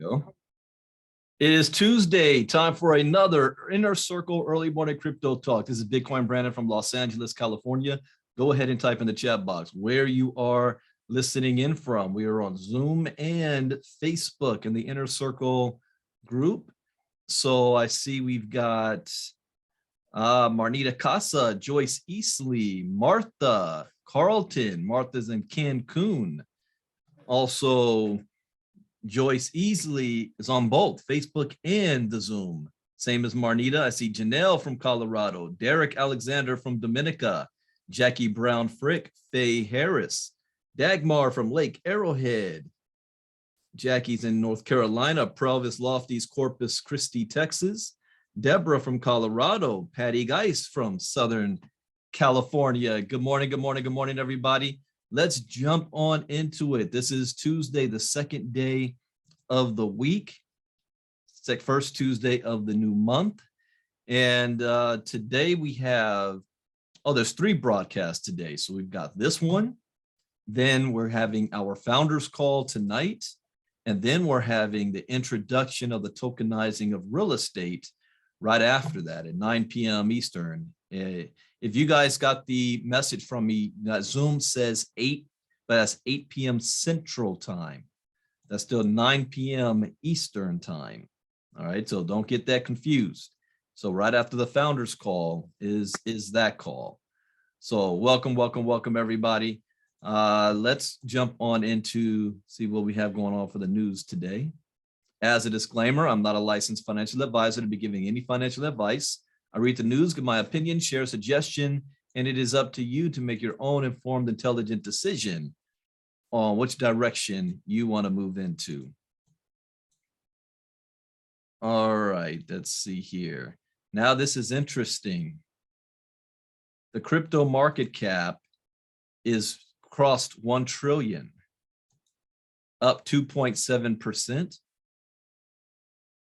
Go. It is Tuesday, time for another Inner Circle Early Morning Crypto Talk. This is Bitcoin Brandon from Los Angeles, California. Go ahead and type in the chat box where you are listening in from. We are on Zoom and Facebook in the Inner Circle group. So I see we've got Marnita Casa, Joyce Easley, Martha, Carlton. Martha's in Cancun. Also, Joyce Easley is on both Facebook and the Zoom. Same as Marnita. I see Janelle from Colorado, Derek Alexander from Dominica, Jackie Brown Frick, Faye Harris, Dagmar from Lake Arrowhead. Jackie's in North Carolina, Provis Lofty's Corpus Christi, Texas. Deborah from Colorado, Patty Geis from Southern California. Good morning, everybody. Let's jump on into it. This is Tuesday, the second day of the week. It's like first Tuesday of the new month. And today we have, there's 3 broadcasts today. So we've got this one. Then we're having our founders call tonight. And then we're having the introduction of the tokenizing of real estate right after that at 9 p.m. Eastern. If you guys got the message from me, that Zoom says 8, but that's 8 p.m. Central Time. That's still 9 p.m. Eastern Time. All right, so don't get that confused. So right after the founders call is that call. So welcome, everybody. Let's jump on into see what we have going on for the news today. As a disclaimer, I'm not a licensed financial advisor to be giving any financial advice. I read the news, give my opinion, share a suggestion, and it is up to you to make your own informed, intelligent decision on which direction you want to move into. All right, let's see here. Now this is interesting. The crypto market cap is crossed 1 trillion, up 2.7%.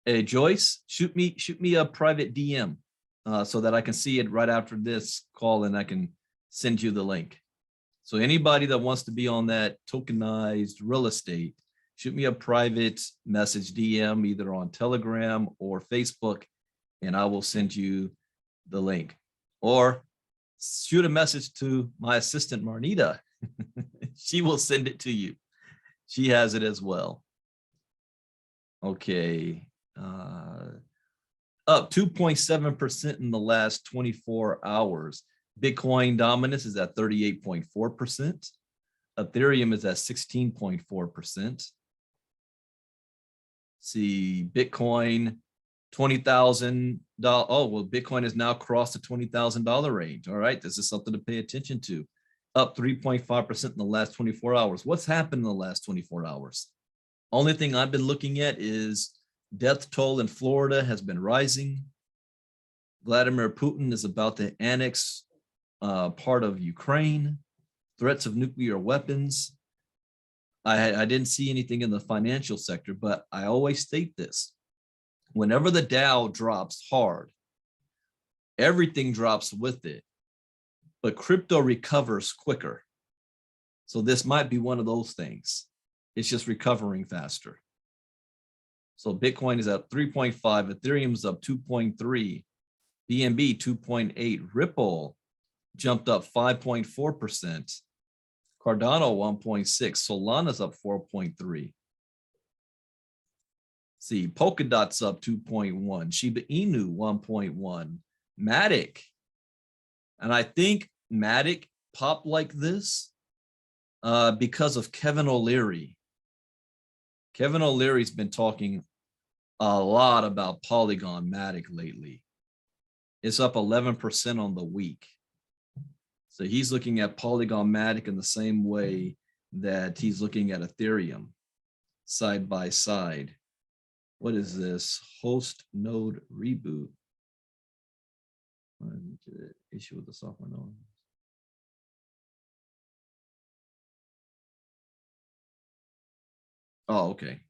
Hey, Joyce, shoot me a private DM. So that I can see it right after this call and I can send you the link. So anybody that wants to be on that tokenized real estate, shoot me a private message DM either on Telegram or Facebook, and I will send you the link. Or shoot a message to my assistant, Marnita. She will send it to you. She has it as well. Okay. Up 2.7% in the last 24 hours. Bitcoin dominance is at 38.4%. Ethereum is at 16.4%. See, Bitcoin, $20,000. Oh, well, Bitcoin has now crossed the $20,000 range. All right, this is something to pay attention to. Up 3.5% in the last 24 hours. What's happened in the last 24 hours? Only thing I've been looking at is death toll in Florida has been rising. Vladimir Putin is about to annex part of Ukraine. Threats of nuclear weapons. I didn't see anything in the financial sector, but I always state this. Whenever the Dow drops hard, everything drops with it, but crypto recovers quicker. So this might be one of those things. It's just recovering faster. So Bitcoin is up 3.5, Ethereum is up 2.3, BNB 2.8, Ripple jumped up 5.4%, Cardano 1.6, Solana's up 4.3. See, Polkadot's up 2.1, Shiba Inu 1.1, Matic. And I think Matic popped like this because of Kevin O'Leary. Kevin O'Leary's been talking a lot about Polygon Matic lately. It's up 11% on the week. So he's looking at Polygon Matic in the same way that he's looking at Ethereum side by side. What is this? Host node reboot. Issue with the software node. Oh, okay.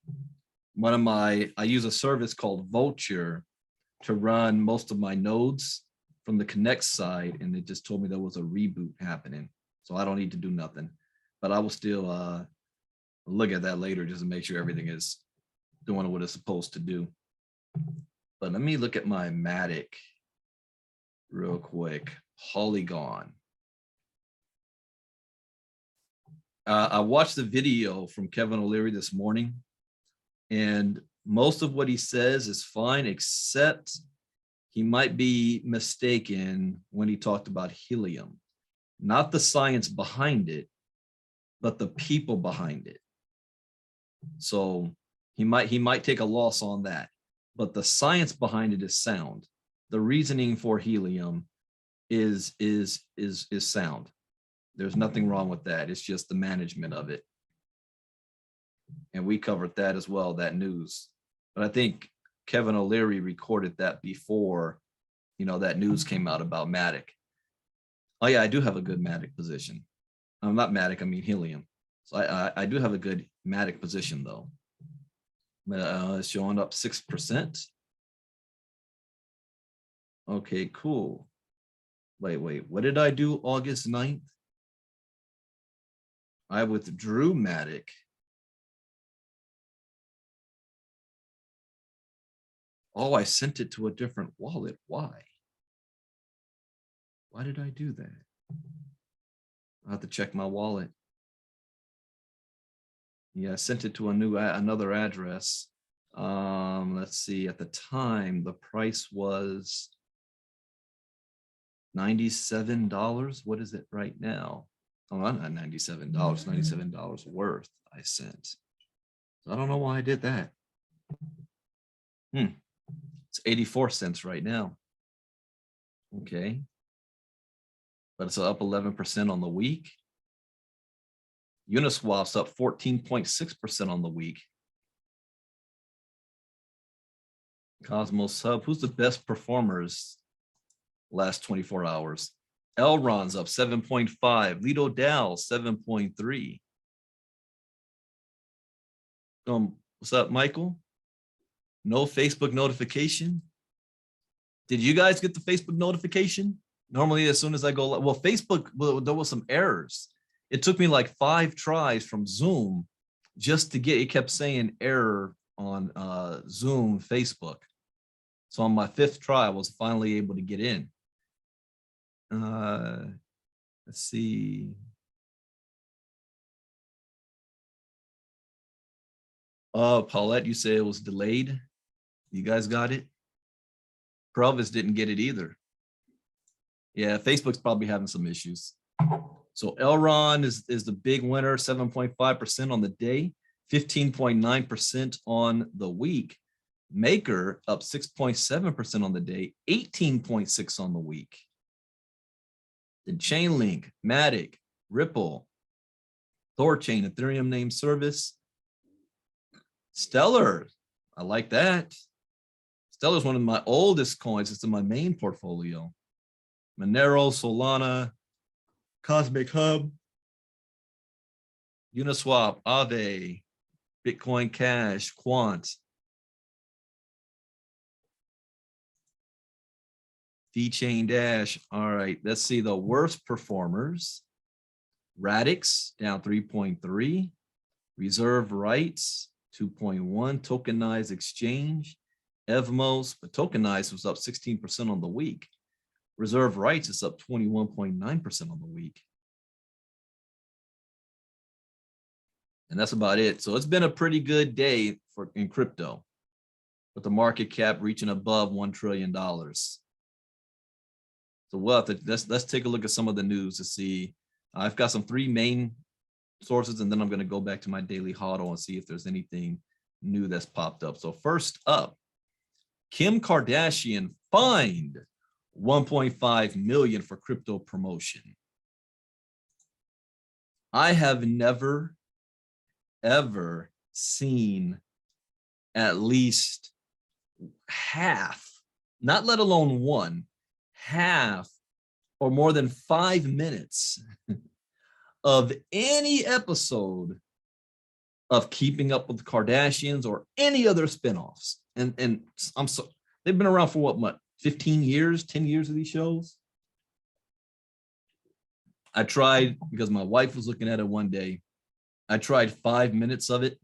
I use a service called Vulture to run most of my nodes from the Connect side, and it just told me there was a reboot happening. So I don't need to do nothing, but I will still look at that later just to make sure everything is doing what it's supposed to do. But let me look at my Matic real quick. Polygon. I watched the video from Kevin O'Leary this morning, and most of what he says is fine, except he might be mistaken when he talked about helium. Not the science behind it, but the people behind it. So he might take a loss on that, but the science behind it is sound. The reasoning for helium is sound. There's nothing wrong with that. It's just the management of it. And we covered that as well, that news. But I think Kevin O'Leary recorded that before, that news came out about Matic. Oh yeah, I do have a good Matic position. I'm not Matic, I mean helium. So I do have a good Matic position though. It's showing up 6%. Okay, cool. Wait, what did I do August 9th? I withdrew Matic. Oh, I sent it to a different wallet. Why? Why did I do that? I'll have to check my wallet. Yeah, I sent it to another address. Let's see, at the time, the price was $97. What is it right now? Oh, not $97, $97 worth I sent. I don't know why I did that. It's 84 cents right now. Okay. But it's up 11% on the week. Uniswap's up 14.6% on the week. Cosmos Hub, who's the best performers last 24 hours? Elron's up 7.5. Lido Dow 7.3. What's up, Michael? No Facebook notification. Did you guys get the Facebook notification? Normally, as soon as I go, well, Facebook, there was some errors. It took me like 5 tries from Zoom just to get, it kept saying error on Zoom, Facebook. So on my 5th try, I was finally able to get in. Let's see. Paulette, you say it was delayed. You guys got it? Provis didn't get it either. Yeah, Facebook's probably having some issues. So Elron is the big winner, 7.5% on the day, 15.9% on the week. Maker up 6.7% on the day, 18.6% on the week. Then Chainlink, Matic, Ripple, Thorchain, Ethereum name service. Stellar, I like that. Stellar is one of my oldest coins. It's in my main portfolio. Monero, Solana, Cosmic Hub, Uniswap, Aave, Bitcoin Cash, Quant, VeChain Dash. All right, let's see the worst performers. Radix down 3.3, Reserve Rights 2.1, Tokenized Exchange, Evmos, but Tokenized was up 16% on the week. Reserve Rights is up 21.9% on the week. And that's about it. So it's been a pretty good day in crypto, with the market cap reaching above $1 trillion. So let's take a look at some of the news to see. I've got some 3 main sources, and then I'm going to go back to my daily hodl and see if there's anything new that's popped up. So first up, Kim Kardashian fined $1.5 million for crypto promotion. I have never, ever seen at least half, not let alone one, half or more than 5 minutes of any episode of Keeping Up with the Kardashians or any other spinoffs. And I'm so, they've been around for what, 15 years, 10 years of these shows. I tried, because my wife was looking at it one day, I tried 5 minutes of it,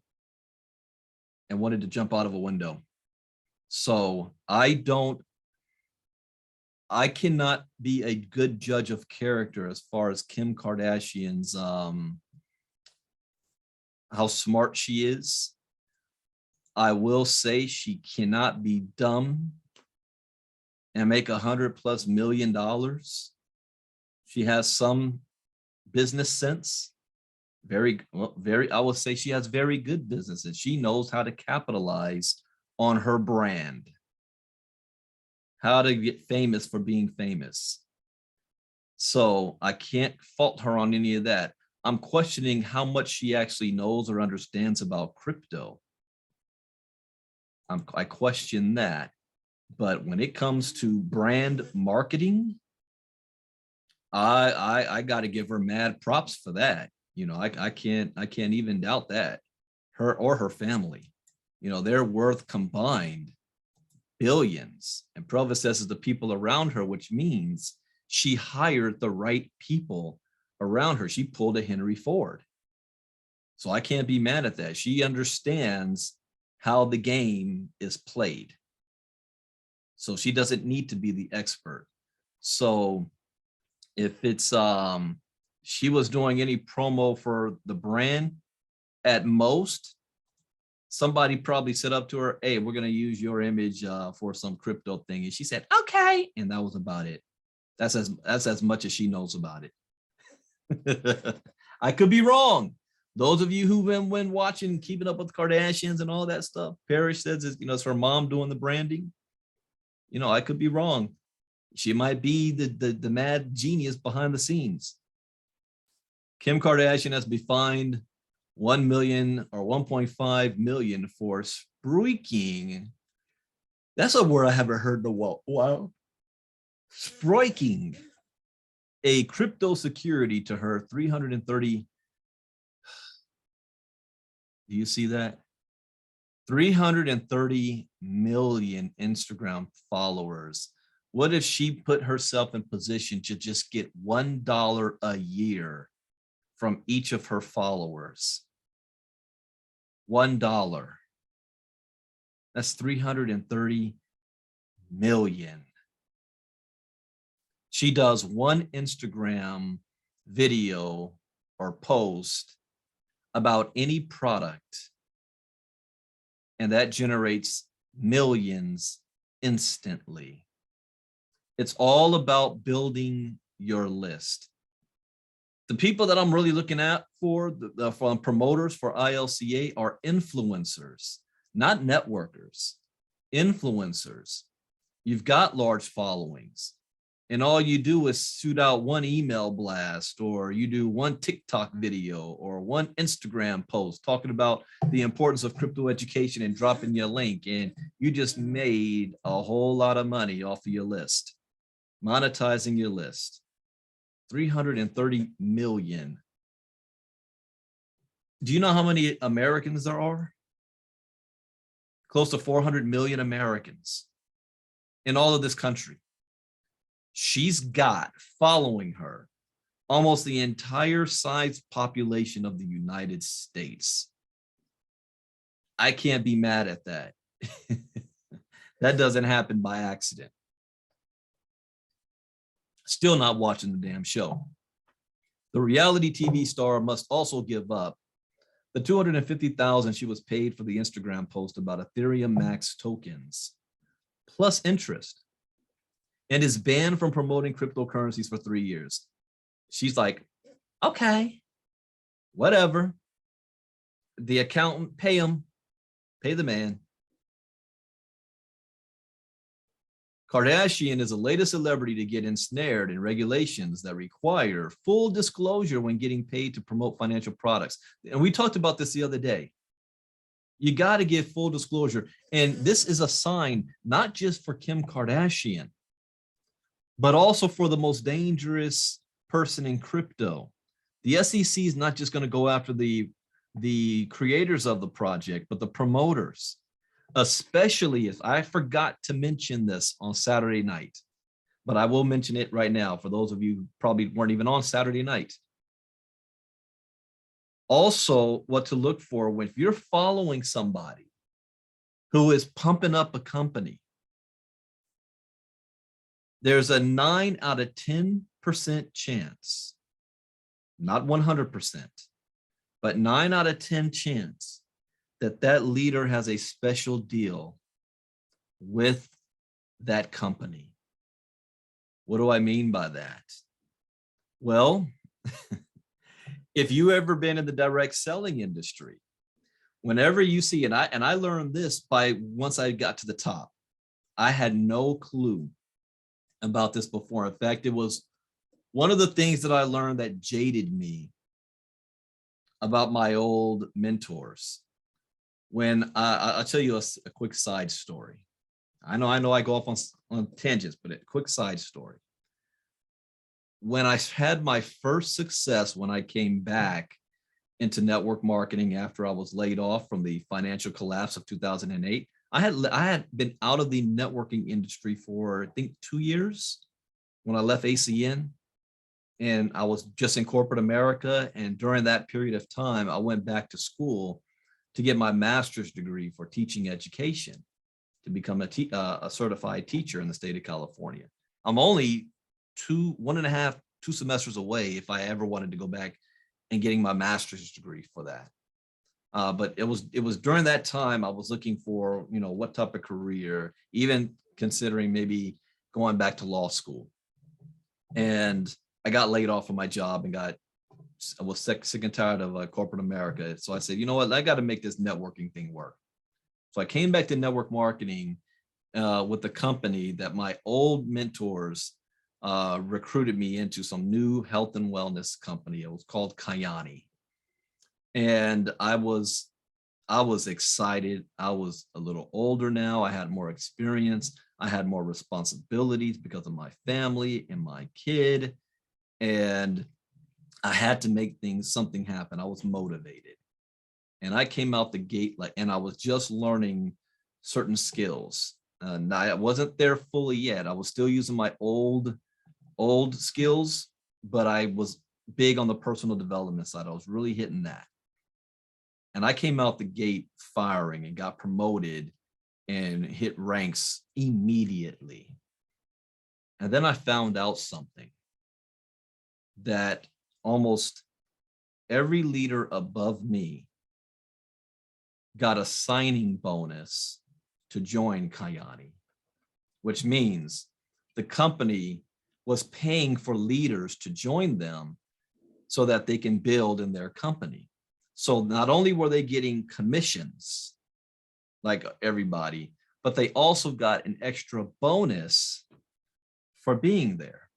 and wanted to jump out of a window. So I cannot be a good judge of character as far as Kim Kardashian's, how smart she is. I will say she cannot be dumb and make $100+ million. She has some business sense. I will say she has very good business, and she knows how to capitalize on her brand, how to get famous for being famous. So I can't fault her on any of that. I'm questioning how much she actually knows or understands about crypto. I question that. But when it comes to brand marketing, I got to give her mad props for that. You know, I can't even doubt that. Her or her family, you know, they're worth combined billions. And Provis says it's the people around her, which means she hired the right people around her. She pulled a Henry Ford. So I can't be mad at that. She understands how the game is played. So she doesn't need to be the expert. So if it's she was doing any promo for the brand, at most somebody probably said up to her, hey, we're going to use your image for some crypto thing. And she said, okay. And that was about it. That's as much as she knows about it. I could be wrong. Those of you who've been watching Keeping Up with the Kardashians and all that stuff, Parrish says it's, you know, it's her mom doing the branding. You know, I could be wrong. She might be the mad genius behind the scenes. Kim Kardashian has been fined $1 million or 1.5 million for sproiking. That's a word I haven't heard in a while. Wow. Sproiking a crypto security to her 330. Do you see that? 330 million Instagram followers. What if she put herself in position to just get $1 a year from each of her followers? $1. That's 330 million. She does one Instagram video or post about any product, and that generates millions instantly. It's all about building your list. The people that I'm really looking at for promoters for ILCA are influencers, not networkers, influencers. You've got large followings, and all you do is shoot out one email blast, or you do one TikTok video or one Instagram post talking about the importance of crypto education and dropping your link, and you just made a whole lot of money off of your list, monetizing your list. 330 million. Do you know how many Americans there are? Close to 400 million Americans in all of this country. She's got following her almost the entire size population of the United States. I can't be mad at that. That doesn't happen by accident. Still not watching the damn show. The reality TV star must also give up the $250,000 she was paid for the Instagram post about Ethereum Max tokens, plus interest, and is banned from promoting cryptocurrencies for 3 years. She's like, okay, whatever. The accountant, pay him, pay the man. Kardashian is the latest celebrity to get ensnared in regulations that require full disclosure when getting paid to promote financial products. And we talked about this the other day. You got to give full disclosure. And this is a sign, not just for Kim Kardashian, but also for the most dangerous person in crypto. The SEC is not just going to go after the creators of the project, but the promoters. Especially if I forgot to mention this on Saturday night, but I will mention it right now for those of you who probably weren't even on Saturday night. Also, what to look for if you're following somebody who is pumping up a company, there's a 9 out of 10% chance, not 100%, but 9 out of 10 chance that that leader has a special deal with that company. What do I mean by that? Well, if you ever been in the direct selling industry, whenever you see, and I learned this by once I got to the top, I had no clue about this before. In fact, it was one of the things that I learned that jaded me about my old mentors. When I'll tell you a quick side story. I know I go off on tangents, but a quick side story. When I had my first success, when I came back into network marketing after I was laid off from the financial collapse of 2008, I had been out of the networking industry for, I think, 2 years when I left ACN, and I was just in corporate America. And during that period of time, I went back to school to get my master's degree for teaching education, to become a certified teacher in the state of California. I'm only 2 semesters away if I ever wanted to go back and getting my master's degree for that. But it was during that time I was looking for, what type of career, even considering maybe going back to law school. And I got laid off from my job and I was sick and tired of corporate America. So I said, you know what, I got to make this networking thing work. So I came back to network marketing with the company that my old mentors recruited me into, some new health and wellness company. It was called Kayani. And I was excited. I was a little older now. I had more experience. I had more responsibilities because of my family and my kid. And I had to make something happen. I was motivated. And I came out the gate and I was just learning certain skills. I wasn't there fully yet. I was still using my old skills, but I was big on the personal development side. I was really hitting that. And I came out the gate firing and got promoted and hit ranks immediately. And then I found out something, that almost every leader above me got a signing bonus to join Kayani, which means the company was paying for leaders to join them so that they can build in their company. So not only were they getting commissions like everybody, but they also got an extra bonus for being there.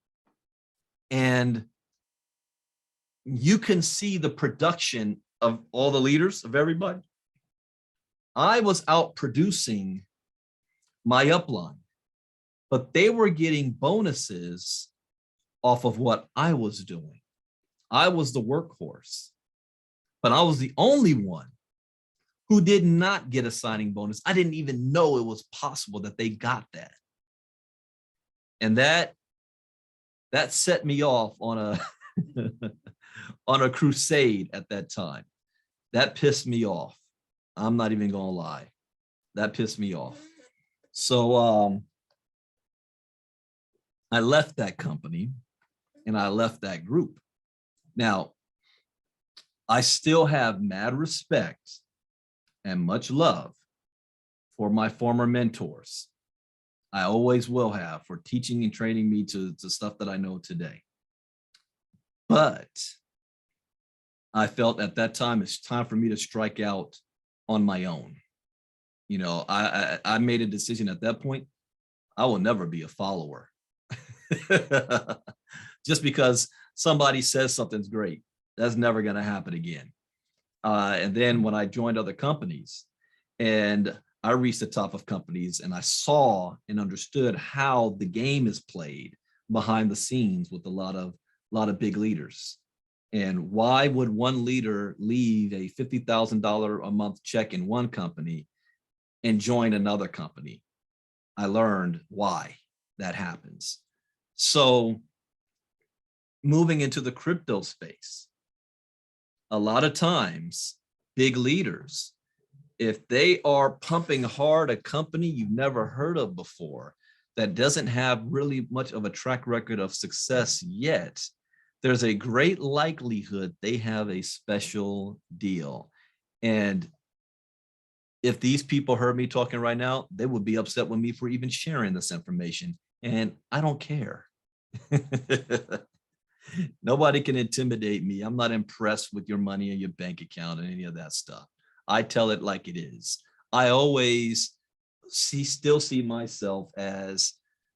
And you can see the production of all the leaders, of everybody. I was out producing my upline, but they were getting bonuses off of what I was doing. I was the workhorse, but I was the only one who did not get a signing bonus. I didn't even know it was possible that they got that. And that set me off on a on a crusade at that time. That pissed me off. I'm not even gonna lie. That pissed me off. So I left that company and I left that group. Now, I still have mad respect and much love for my former mentors. I always will have, for teaching and training me to stuff that I know today. But I felt at that time it's time for me to strike out on my own. I made a decision at that point. I will never be a follower. Just because somebody says something's great, that's never going to happen again. And then when I joined other companies and I reached the top of companies and I saw and understood how the game is played behind the scenes with a lot of big leaders. And why would one leader leave a $50,000 a month check in one company and join another company? I learned why that happens. So moving into the crypto space, a lot of times, big leaders, if they are pumping hard a company you've never heard of before that doesn't have really much of a track record of success yet, there's a great likelihood they have a special deal. And if these people heard me talking right now, they would be upset with me for even sharing this information. And I don't care. Nobody can intimidate me. I'm not impressed with your money in your bank account and any of that stuff. I tell it like it is. I always still see myself as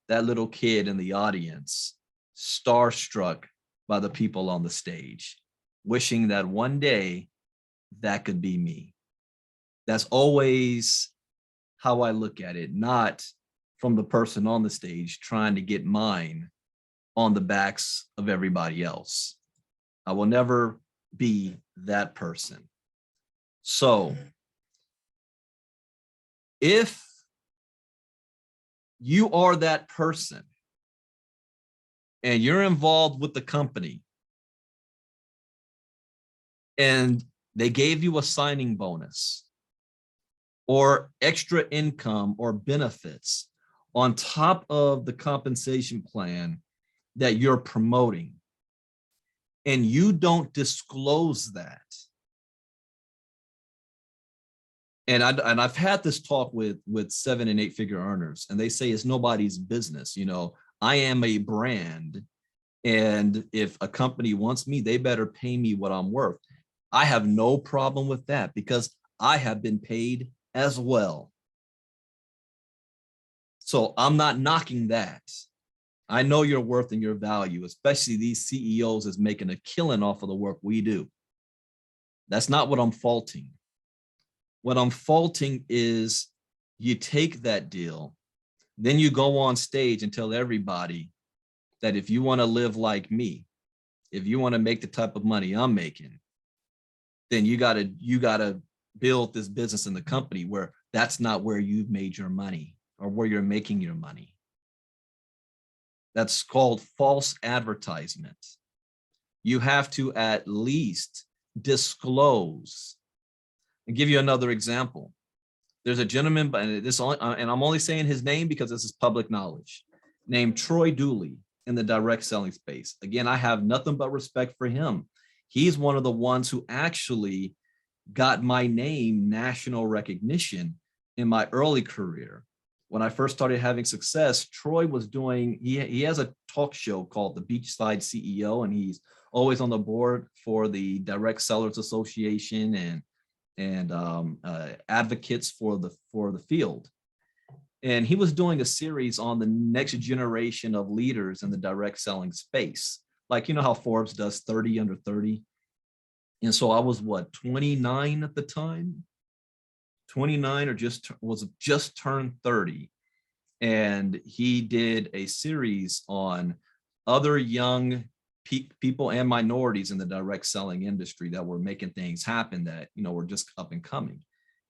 that little kid in the audience, starstruck by the people on the stage, wishing that one day that could be me. That's always how I look at it, not from the person on the stage trying to get mine on the backs of everybody else. I will never be that person. So if you are that person and you're involved with the company and they gave you a signing bonus or extra income or benefits on top of the compensation plan that you're promoting, and you don't disclose that. And I've had this talk with 7- and 8-figure earners, and they say it's nobody's business. You know, I am a brand, and if a company wants me, they better pay me what I'm worth. I have no problem with that because I have been paid as well. So I'm not knocking that. I know your worth and your value, especially these CEOs is making a killing off of the work we do. That's not what I'm faulting. What I'm faulting is you take that deal, then you go on stage and tell everybody that if you want to live like me, if you want to make the type of money I'm making, then you gotta build this business in the company where that's not where you've made your money or where you're making your money. That's called false advertisement. You have to at least disclose. And give you another example. There's a gentleman, and I'm only saying his name because this is public knowledge, named Troy Dooley in the direct selling space. Again, I have nothing but respect for him. He's one of the ones who actually got my name national recognition in my early career. When I first started having success, Troy was doing, he has a talk show called the Beachside CEO, and he's always on the board for the Direct Sellers Association and advocates for the field. And he was doing a series on the next generation of leaders in the direct selling space. Like, you know how Forbes does 30 under 30? And so I was what, 29 at the time? 29 or just turned 30. And he did a series on other young people and minorities in the direct selling industry that were making things happen that, you know, were just up and coming.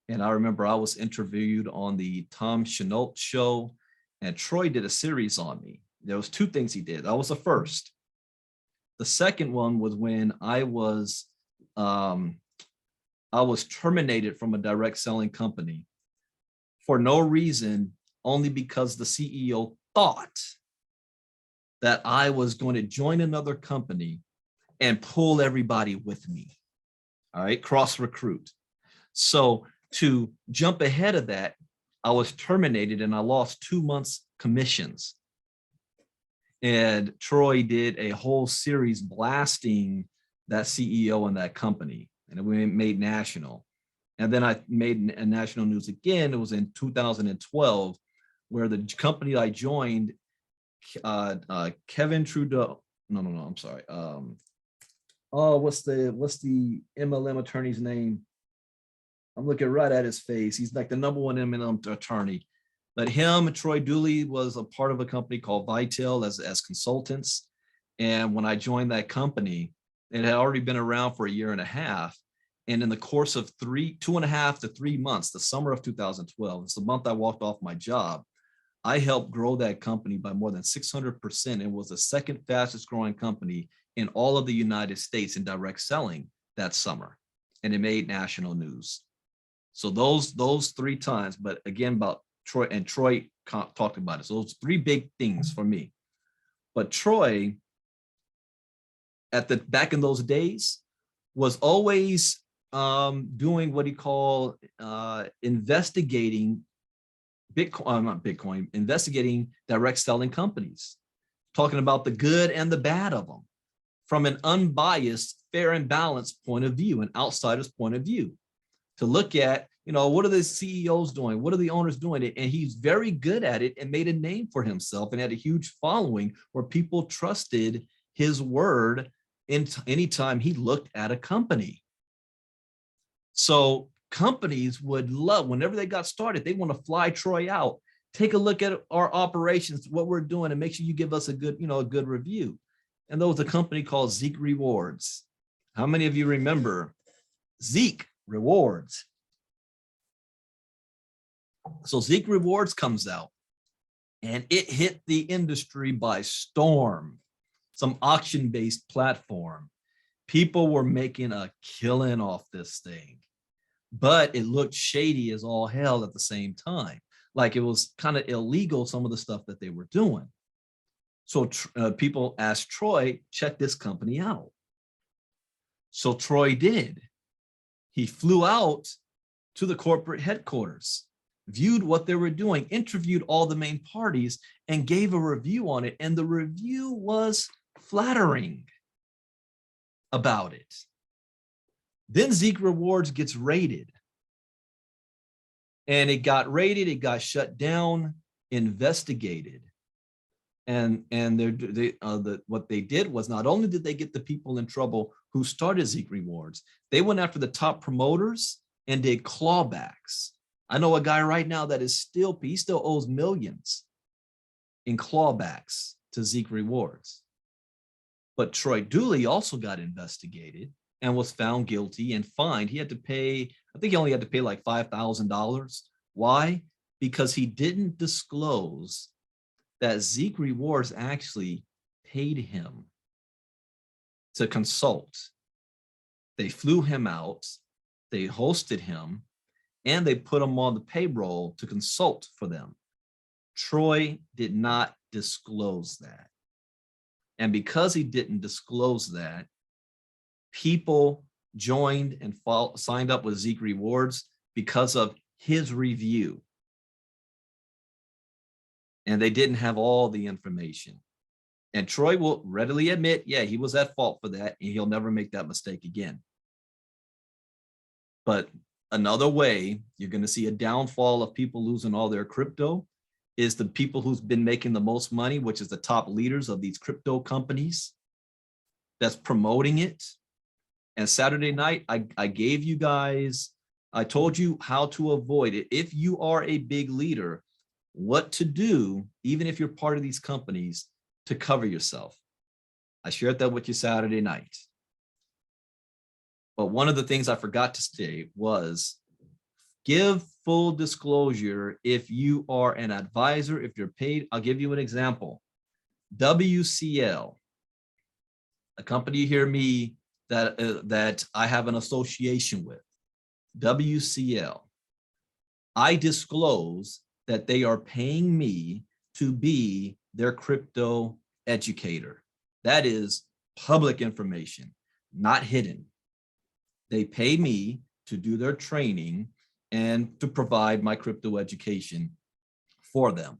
And I remember I was interviewed on the Tom Chenault show, and Troy did a series on me. There was 2 things he did. That was the first. The second one was when I was terminated from a direct selling company for no reason, only because the CEO thought that I was going to join another company and pull everybody with me. All right, cross recruit. So to jump ahead of that, I was terminated and I lost 2 months commissions. And Troy did a whole series blasting that CEO and that company, and we made national. And then I made a national news again. It was in 2012, where the company I joined, Kevin Trudeau. No, I'm sorry. What's the MLM attorney's name? I'm looking right at his face. He's like the #1 MLM attorney. But him and Troy Dooley was a part of a company called Vital as consultants. And when I joined that company, it had already been around for 1.5 years. And in the course of 2.5 to 3 months, the summer of 2012, it's the month I walked off my job, I helped grow that company by more than 600%. It was the second fastest growing company in all of the United States in direct selling that summer. And it made national news. So those 3 times, but again, about Troy, and Troy talked about it. So those 3 big things for me. But Troy, back in those days, was always doing what he called investigating Bitcoin, not Bitcoin, investigating direct selling companies, talking about the good and the bad of them from an unbiased, fair and balanced point of view, an outsider's point of view, to look at, what are the CEOs doing? What are the owners doing? And he's very good at it and made a name for himself and had a huge following where people trusted his word anytime he looked at a company. So companies would love, whenever they got started, they want to fly Troy out, take a look at our operations, what we're doing, and make sure you give us a good review. And there was a company called Zeke Rewards. How many of you remember Zeke Rewards? So Zeke Rewards comes out and it hit the industry by storm. Some auction-based platform. People were making a killing off this thing, but it looked shady as all hell at the same time. Like it was kind of illegal, some of the stuff that they were doing. So people asked Troy, check this company out. So Troy did. He flew out to the corporate headquarters, viewed what they were doing, interviewed all the main parties, and gave a review on it. And the review was flattering about it. Then Zeke Rewards gets raided. And it got raided, it got shut down, investigated. And what they did was, not only did they get the people in trouble who started Zeke Rewards, they went after the top promoters and did clawbacks. I know a guy right now that he still owes millions in clawbacks to Zeke Rewards. But Troy Dooley also got investigated and was found guilty and fined. He had to pay, I think he only had to pay like $5,000. Why? Because he didn't disclose that Zeke Rewards actually paid him to consult. They flew him out, they hosted him, and they put him on the payroll to consult for them. Troy did not disclose that. And because he didn't disclose that, people joined and signed up with Zeke Rewards because of his review. And they didn't have all the information. And Troy will readily admit, yeah, he was at fault for that, and he'll never make that mistake again. But another way you're going to see a downfall of people losing all their crypto is the people who's been making the most money, which is the top leaders of these crypto companies that's promoting it. And Saturday night, I gave you guys, I told you how to avoid it. If you are a big leader, what to do, even if you're part of these companies, to cover yourself. I shared that with you Saturday night. But one of the things I forgot to say was give full disclosure if you are an advisor, if you're paid. I'll give you an example. WCL, a company you hear me that I have an association with, WCL. I disclose that they are paying me to be their crypto educator. That is public information, not hidden. They pay me to do their training and to provide my crypto education for them.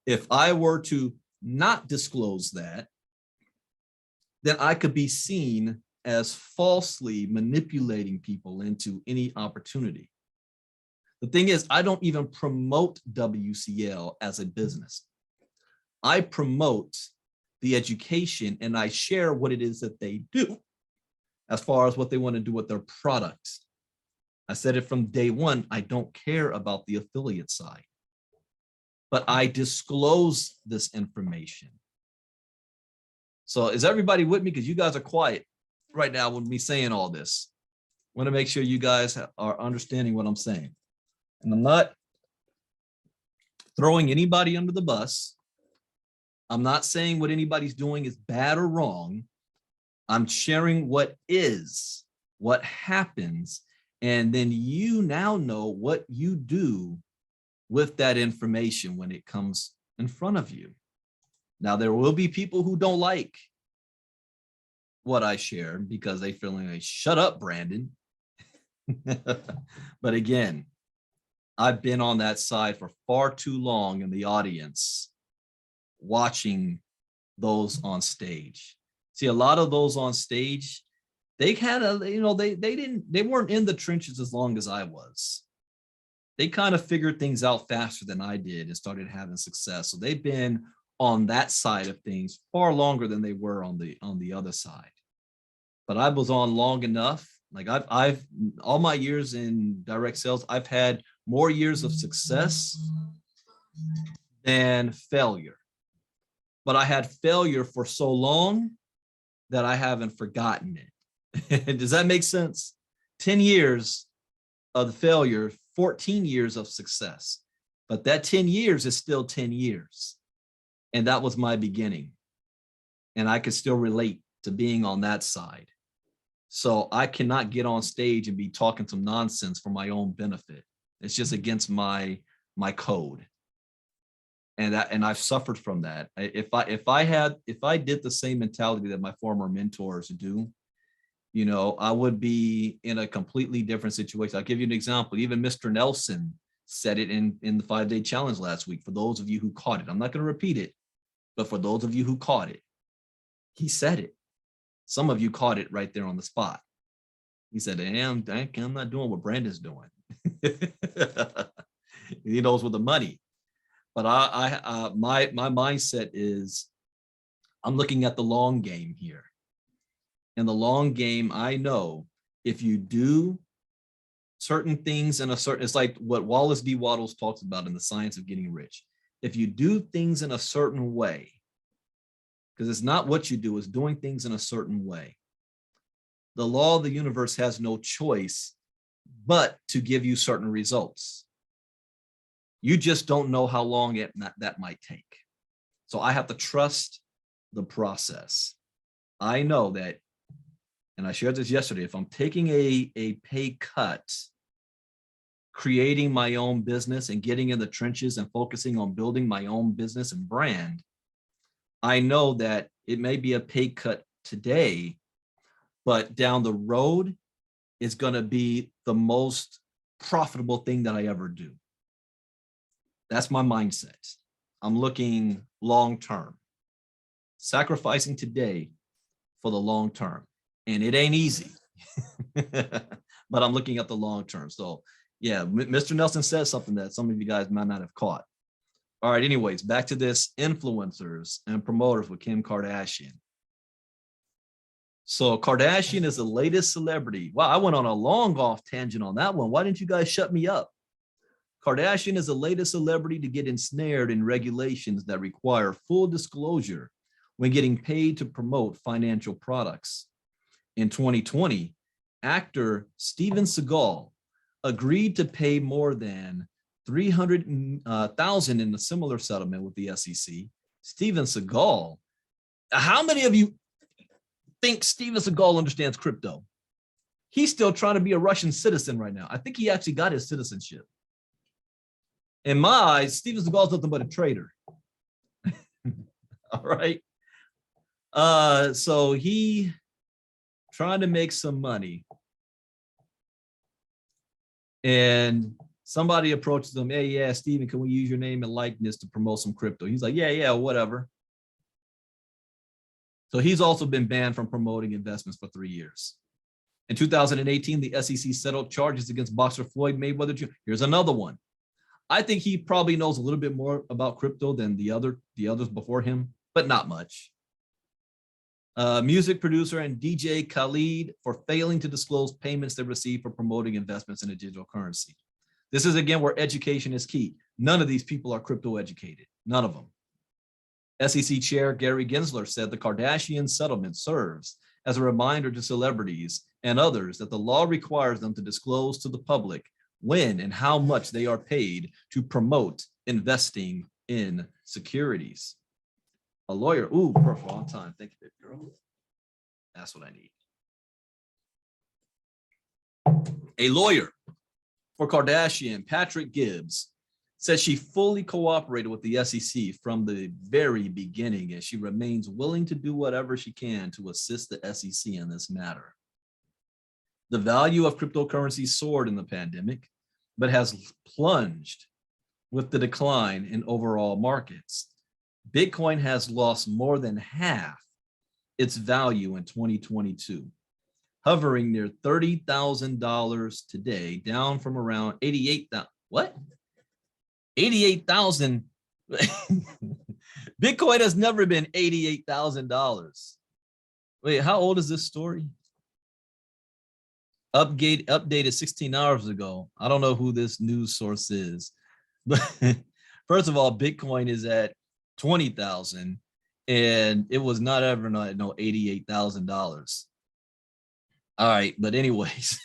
If I were to not disclose that, then I could be seen as falsely manipulating people into any opportunity. The thing is, I don't even promote WCL as a business. I promote the education and I share what it is that they do as far as what they want to do with their products. I said it from day one, I don't care about the affiliate side, but I disclose this information. So is everybody with me? Because you guys are quiet right now with me saying all this. I want to make sure you guys are understanding what I'm saying. And I'm not throwing anybody under the bus. I'm not saying what anybody's doing is bad or wrong. I'm sharing what is, what happens, And then you now know what you do with that information when it comes in front of you. Now, there will be people who don't like what I share because they feel like, shut up, Brandon. But again, I've been on that side for far too long in the audience, watching those on stage. See, a lot of those on stage, they had a, they weren't in the trenches as long as I was. They kind of figured things out faster than I did and started having success. So they've been on that side of things far longer than they were on the other side. But I was on long enough. Like I've all my years in direct sales, I've had more years of success than failure. But I had failure for so long that I haven't forgotten it. Does that make sense? 10 years of the failure, 14 years of success. But that 10 years is still 10 years. And that was my beginning. And I could still relate to being on that side. So I cannot get on stage and be talking some nonsense for my own benefit. It's just against my code. And I've suffered from that. If I did the same mentality that my former mentors do, I would be in a completely different situation. I'll give you an example. Even Mr. Nelson said it in the 5-day challenge last week. For those of you who caught it, I'm not going to repeat it, but for those of you who caught it, he said it. Some of you caught it right there on the spot. He said, I'm not doing what Brandon's doing. He knows with the money. But my mindset is I'm looking at the long game here. In the long game, I know if you do certain things in a certain, it's like what Wallace D. Wattles talks about in The Science of Getting Rich. If you do things in a certain way, because it's not what you do, it's doing things in a certain way. The law of the universe has no choice but to give you certain results. You just don't know how long that might take. So I have to trust the process. I know that, and I shared this yesterday, if I'm taking a pay cut, creating my own business and getting in the trenches and focusing on building my own business and brand, I know that it may be a pay cut today, but down the road, it's going to be the most profitable thing that I ever do. That's my mindset. I'm looking long term, sacrificing today for the long term. And it ain't easy, but I'm looking at the long term. So yeah, Mr. Nelson says something that some of you guys might not have caught. All right, anyways, back to this influencers and promoters with Kim Kardashian. So Kardashian is the latest celebrity. Wow, I went on a long off tangent on that one. Why didn't you guys shut me up? Kardashian is the latest celebrity to get ensnared in regulations that require full disclosure when getting paid to promote financial products. In 2020, actor Steven Seagal agreed to pay more than $300,000 in a similar settlement with the SEC. Steven Seagal, how many of you think Steven Seagal understands crypto? He's still trying to be a Russian citizen right now. I think he actually got his citizenship. In my eyes, Steven Seagal's nothing but a trader. All right. So he trying to make some money. And somebody approaches him, hey, yeah, Steven, can we use your name and likeness to promote some crypto? He's like, yeah, whatever. So he's also been banned from promoting investments for 3 years. In 2018, the SEC settled charges against boxer Floyd Mayweather Jr. Here's another one. I think he probably knows a little bit more about crypto than the others before him, but not much. Music producer and DJ Khalid for failing to disclose payments they received for promoting investments in a digital currency. This is, again, where education is key. None of these people are crypto educated. None of them. SEC Chair Gary Gensler said the Kardashian settlement serves as a reminder to celebrities and others that the law requires them to disclose to the public when and how much they are paid to promote investing in securities. A lawyer, ooh, perfect, on time. Thank you, girl. That's what I need. A lawyer for Kardashian, Patrick Gibbs, said she fully cooperated with the SEC from the very beginning, and she remains willing to do whatever she can to assist the SEC in this matter. The value of cryptocurrency soared in the pandemic, but has plunged with the decline in overall markets. Bitcoin has lost more than half its value in 2022, hovering near $30,000 today, down from around 88,000. What? 88,000. Bitcoin has never been $88,000. Wait, how old is this story? Updated 16 hours ago. I don't know who this news source is, but first of all, Bitcoin is at 20,000, and it was not ever no $88,000. All right, but anyways,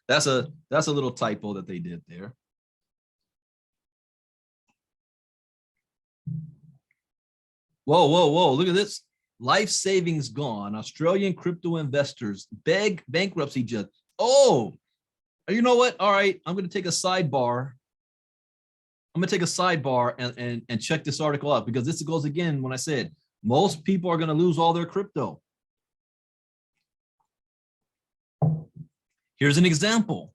that's a little typo that they did there. Whoa, look at this. Life savings gone. Australian crypto investors beg bankruptcy judge. Oh, you know what? All right, I'm going to take a sidebar. And check this article out, because this goes again when I said most people are going to lose all their crypto. Here's an example.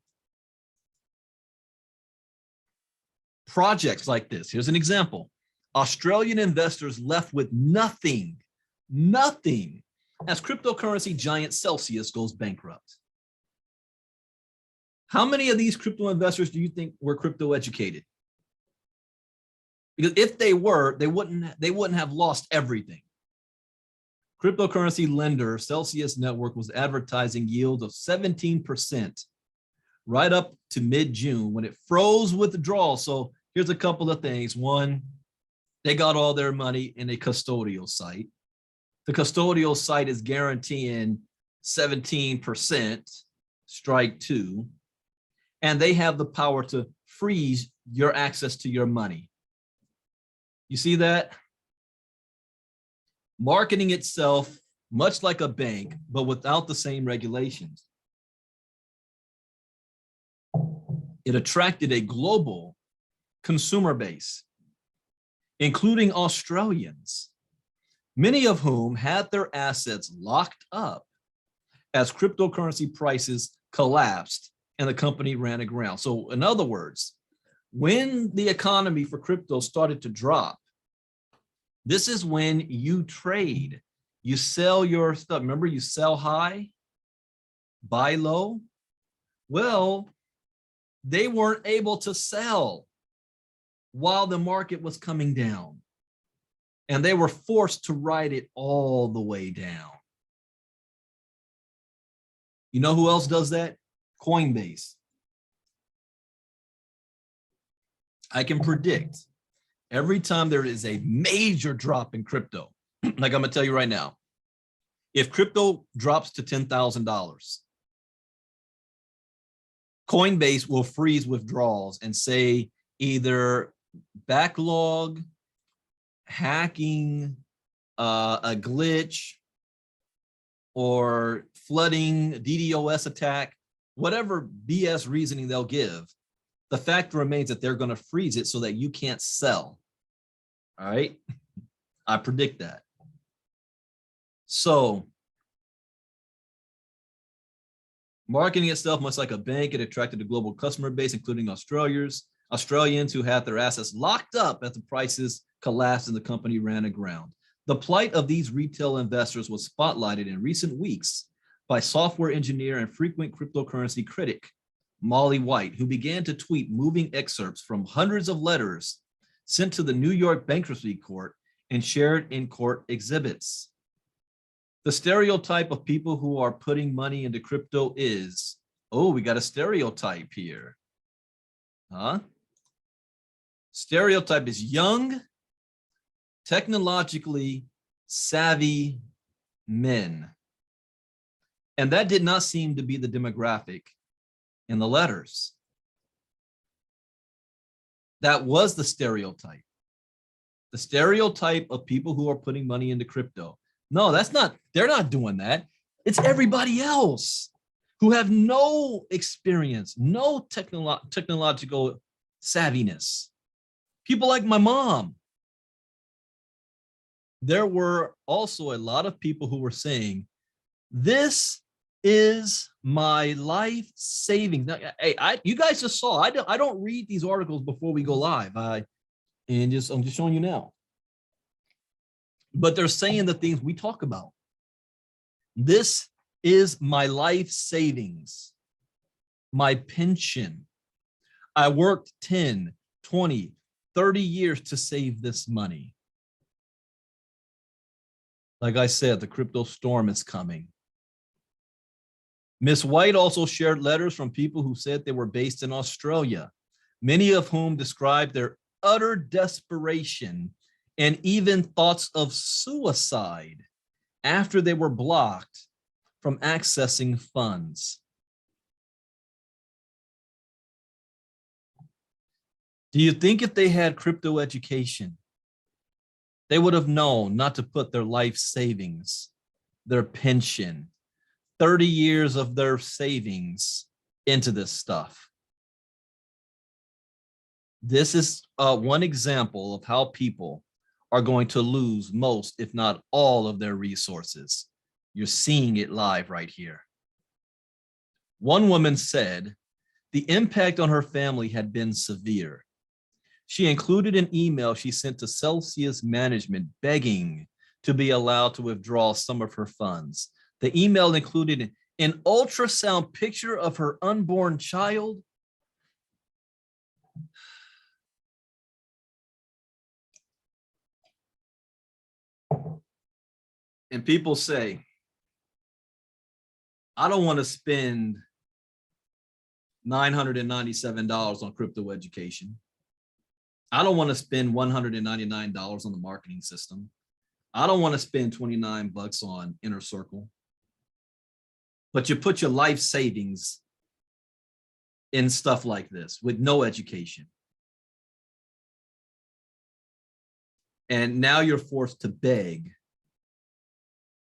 Projects like this. Here's an example. Australian investors left with nothing as cryptocurrency giant Celsius goes bankrupt. How many of these crypto investors do you think were crypto educated? Because if they were, they wouldn't have lost everything. Cryptocurrency lender Celsius Network was advertising yields of 17% right up to mid-June when it froze withdrawals. So here's a couple of things. One, they got all their money in a custodial site. The custodial site is guaranteeing 17%, strike two, and they have the power to freeze your access to your money. You see that? Marketing itself much like a bank, but without the same regulations. It attracted a global consumer base, including Australians, many of whom had their assets locked up as cryptocurrency prices collapsed and the company ran aground. So in other words, when the economy for crypto started to drop, this is when you trade. You sell your stuff. Remember, you sell high, buy low. Well, they weren't able to sell while the market was coming down, and they were forced to ride it all the way down. You know who else does that? Coinbase. I can predict every time there is a major drop in crypto, like I'm gonna tell you right now, if crypto drops to $10,000, Coinbase will freeze withdrawals and say either backlog, hacking, a glitch, or flooding, DDoS attack, whatever BS reasoning they'll give. The fact remains that they're going to freeze it so that you can't sell. All right, I predict that. So marketing itself much like a bank, it attracted a global customer base, including Australians who had their assets locked up as the prices collapsed and the company ran aground. The plight of these retail investors was spotlighted in recent weeks by software engineer and frequent cryptocurrency critic, Molly White, who began to tweet moving excerpts from hundreds of letters sent to the New York Bankruptcy Court and shared in court exhibits. The stereotype of people who are putting money into crypto is, oh, we got a stereotype here. Huh? Stereotype is young, technologically savvy men. And that did not seem to be the demographic in the letters. That was the stereotype. The stereotype of people who are putting money into crypto. No, that's not, they're not doing that. It's everybody else who have no experience, no technological savviness. People like my mom. There were also a lot of people who were saying, this is my life savings. Now, hey, you guys just saw, I don't read these articles before we go live. I'm just showing you now. But they're saying the things we talk about. This is my life savings, my pension. I worked 10, 20, 30 years to save this money. Like I said, the crypto storm is coming. Ms. White also shared letters from people who said they were based in Australia, many of whom described their utter desperation and even thoughts of suicide after they were blocked from accessing funds. Do you think if they had crypto education, they would have known not to put their life savings, their pension, 30 years of their savings into this stuff? This is one example of how people are going to lose most, if not all, of their resources. You're seeing it live right here. One woman said the impact on her family had been severe. She included an email she sent to Celsius management begging to be allowed to withdraw some of her funds. The email included an ultrasound picture of her unborn child. And people say, I don't want to spend $997 on crypto education. I don't want to spend $199 on the marketing system. I don't want to spend 29 bucks on Inner Circle. But you put your life savings in stuff like this with no education. And now you're forced to beg.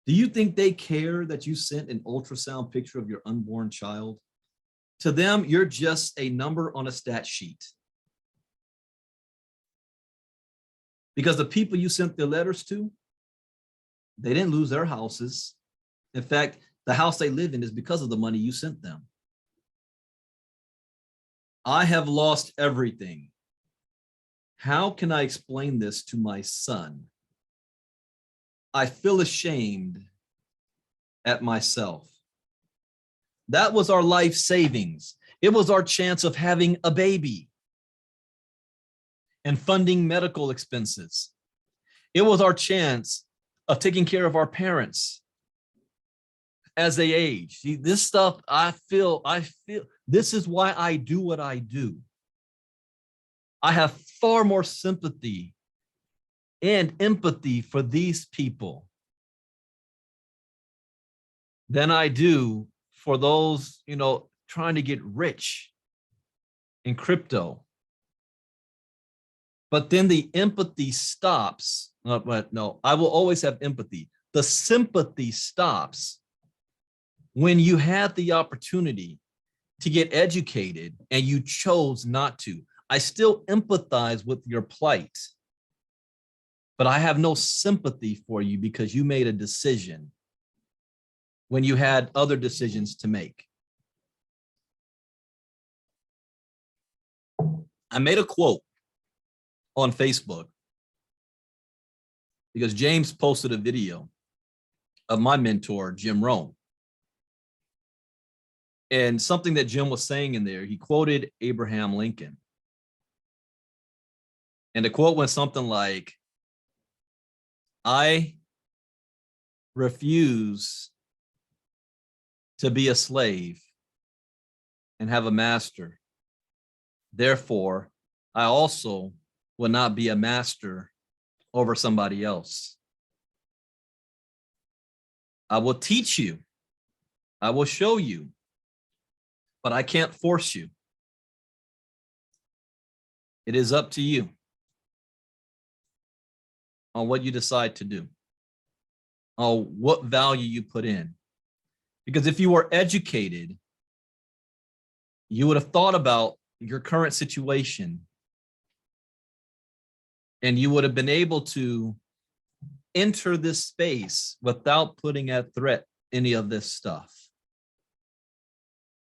Do you think they care that you sent an ultrasound picture of your unborn child? To them, you're just a number on a stat sheet. Because the people you sent their letters to, they didn't lose their houses. In fact, the house they live in is because of the money you sent them. I have lost everything. How can I explain this to my son? I feel ashamed at myself. That was our life savings. It was our chance of having a baby and funding medical expenses. It was our chance of taking care of our parents as they age. See, this stuff, I feel, this is why I do what I do. I have far more sympathy and empathy for these people than I do for those, trying to get rich in crypto. But then the empathy stops. No, I will always have empathy. The sympathy stops when you had the opportunity to get educated and you chose not to. I still empathize with your plight, but I have no sympathy for you because you made a decision when you had other decisions to make. I made a quote on Facebook because James posted a video of my mentor, Jim Rohn. And something that Jim was saying in there, he quoted Abraham Lincoln. And the quote went something like, I refuse to be a slave and have a master. Therefore, I also will not be a master over somebody else. I will teach you. I will show you, but I can't force you. It is up to you on what you decide to do, on what value you put in. Because if you were educated, you would have thought about your current situation and you would have been able to enter this space without putting at threat any of this stuff.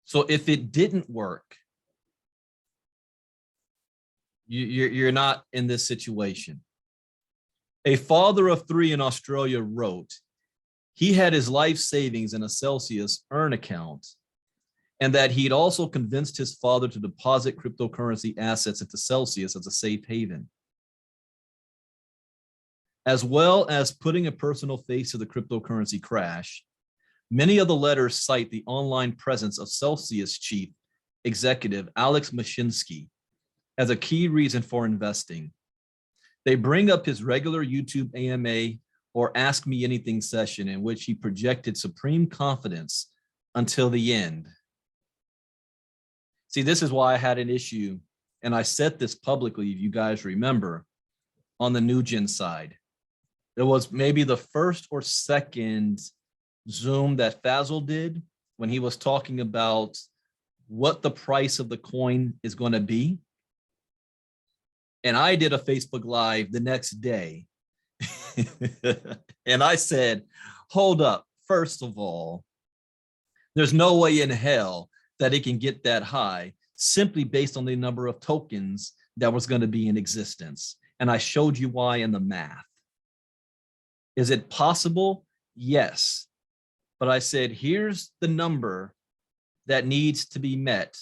So if it didn't work, you're not in this situation. A father of 3 in Australia wrote, he had his life savings in a Celsius earn account, and that he'd also convinced his father to deposit cryptocurrency assets into Celsius as a safe haven, as well as putting a personal face to the cryptocurrency crash. Many of the letters cite the online presence of Celsius chief executive Alex Mashinsky as a key reason for investing. They bring up his regular YouTube AMA or Ask Me Anything session in which he projected supreme confidence until the end. See, this is why I had an issue, and I said this publicly, if you guys remember, on the Nugent side. It was maybe the first or second Zoom that Fazil did when he was talking about what the price of the coin is going to be. And I did a Facebook Live the next day. And I said, hold up, first of all, there's no way in hell that it can get that high simply based on the number of tokens that was going to be in existence. And I showed you why in the math. Is it possible? Yes. But I said, here's the number that needs to be met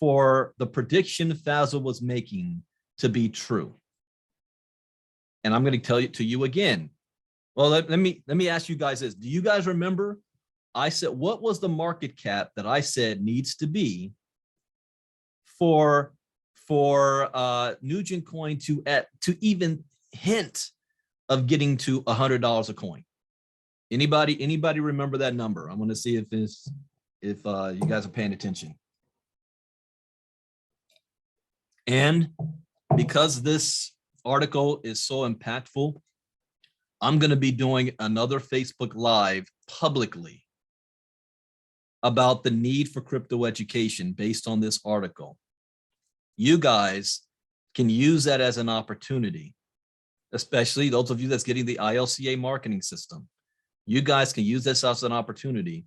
for the prediction Fazil was making to be true. And I'm going to tell it to you again. Well, let me ask you guys this. Do you guys remember? I said, what was the market cap that I said needs to be for Nugent coin to even hint of getting to $100 a coin? Anybody remember that number? I want to see if you guys are paying attention. And because this article is so impactful, I'm going to be doing another Facebook Live publicly about the need for crypto education based on this article. You guys can use that as an opportunity, especially those of you that's getting the ILCA marketing system. You guys can use this as an opportunity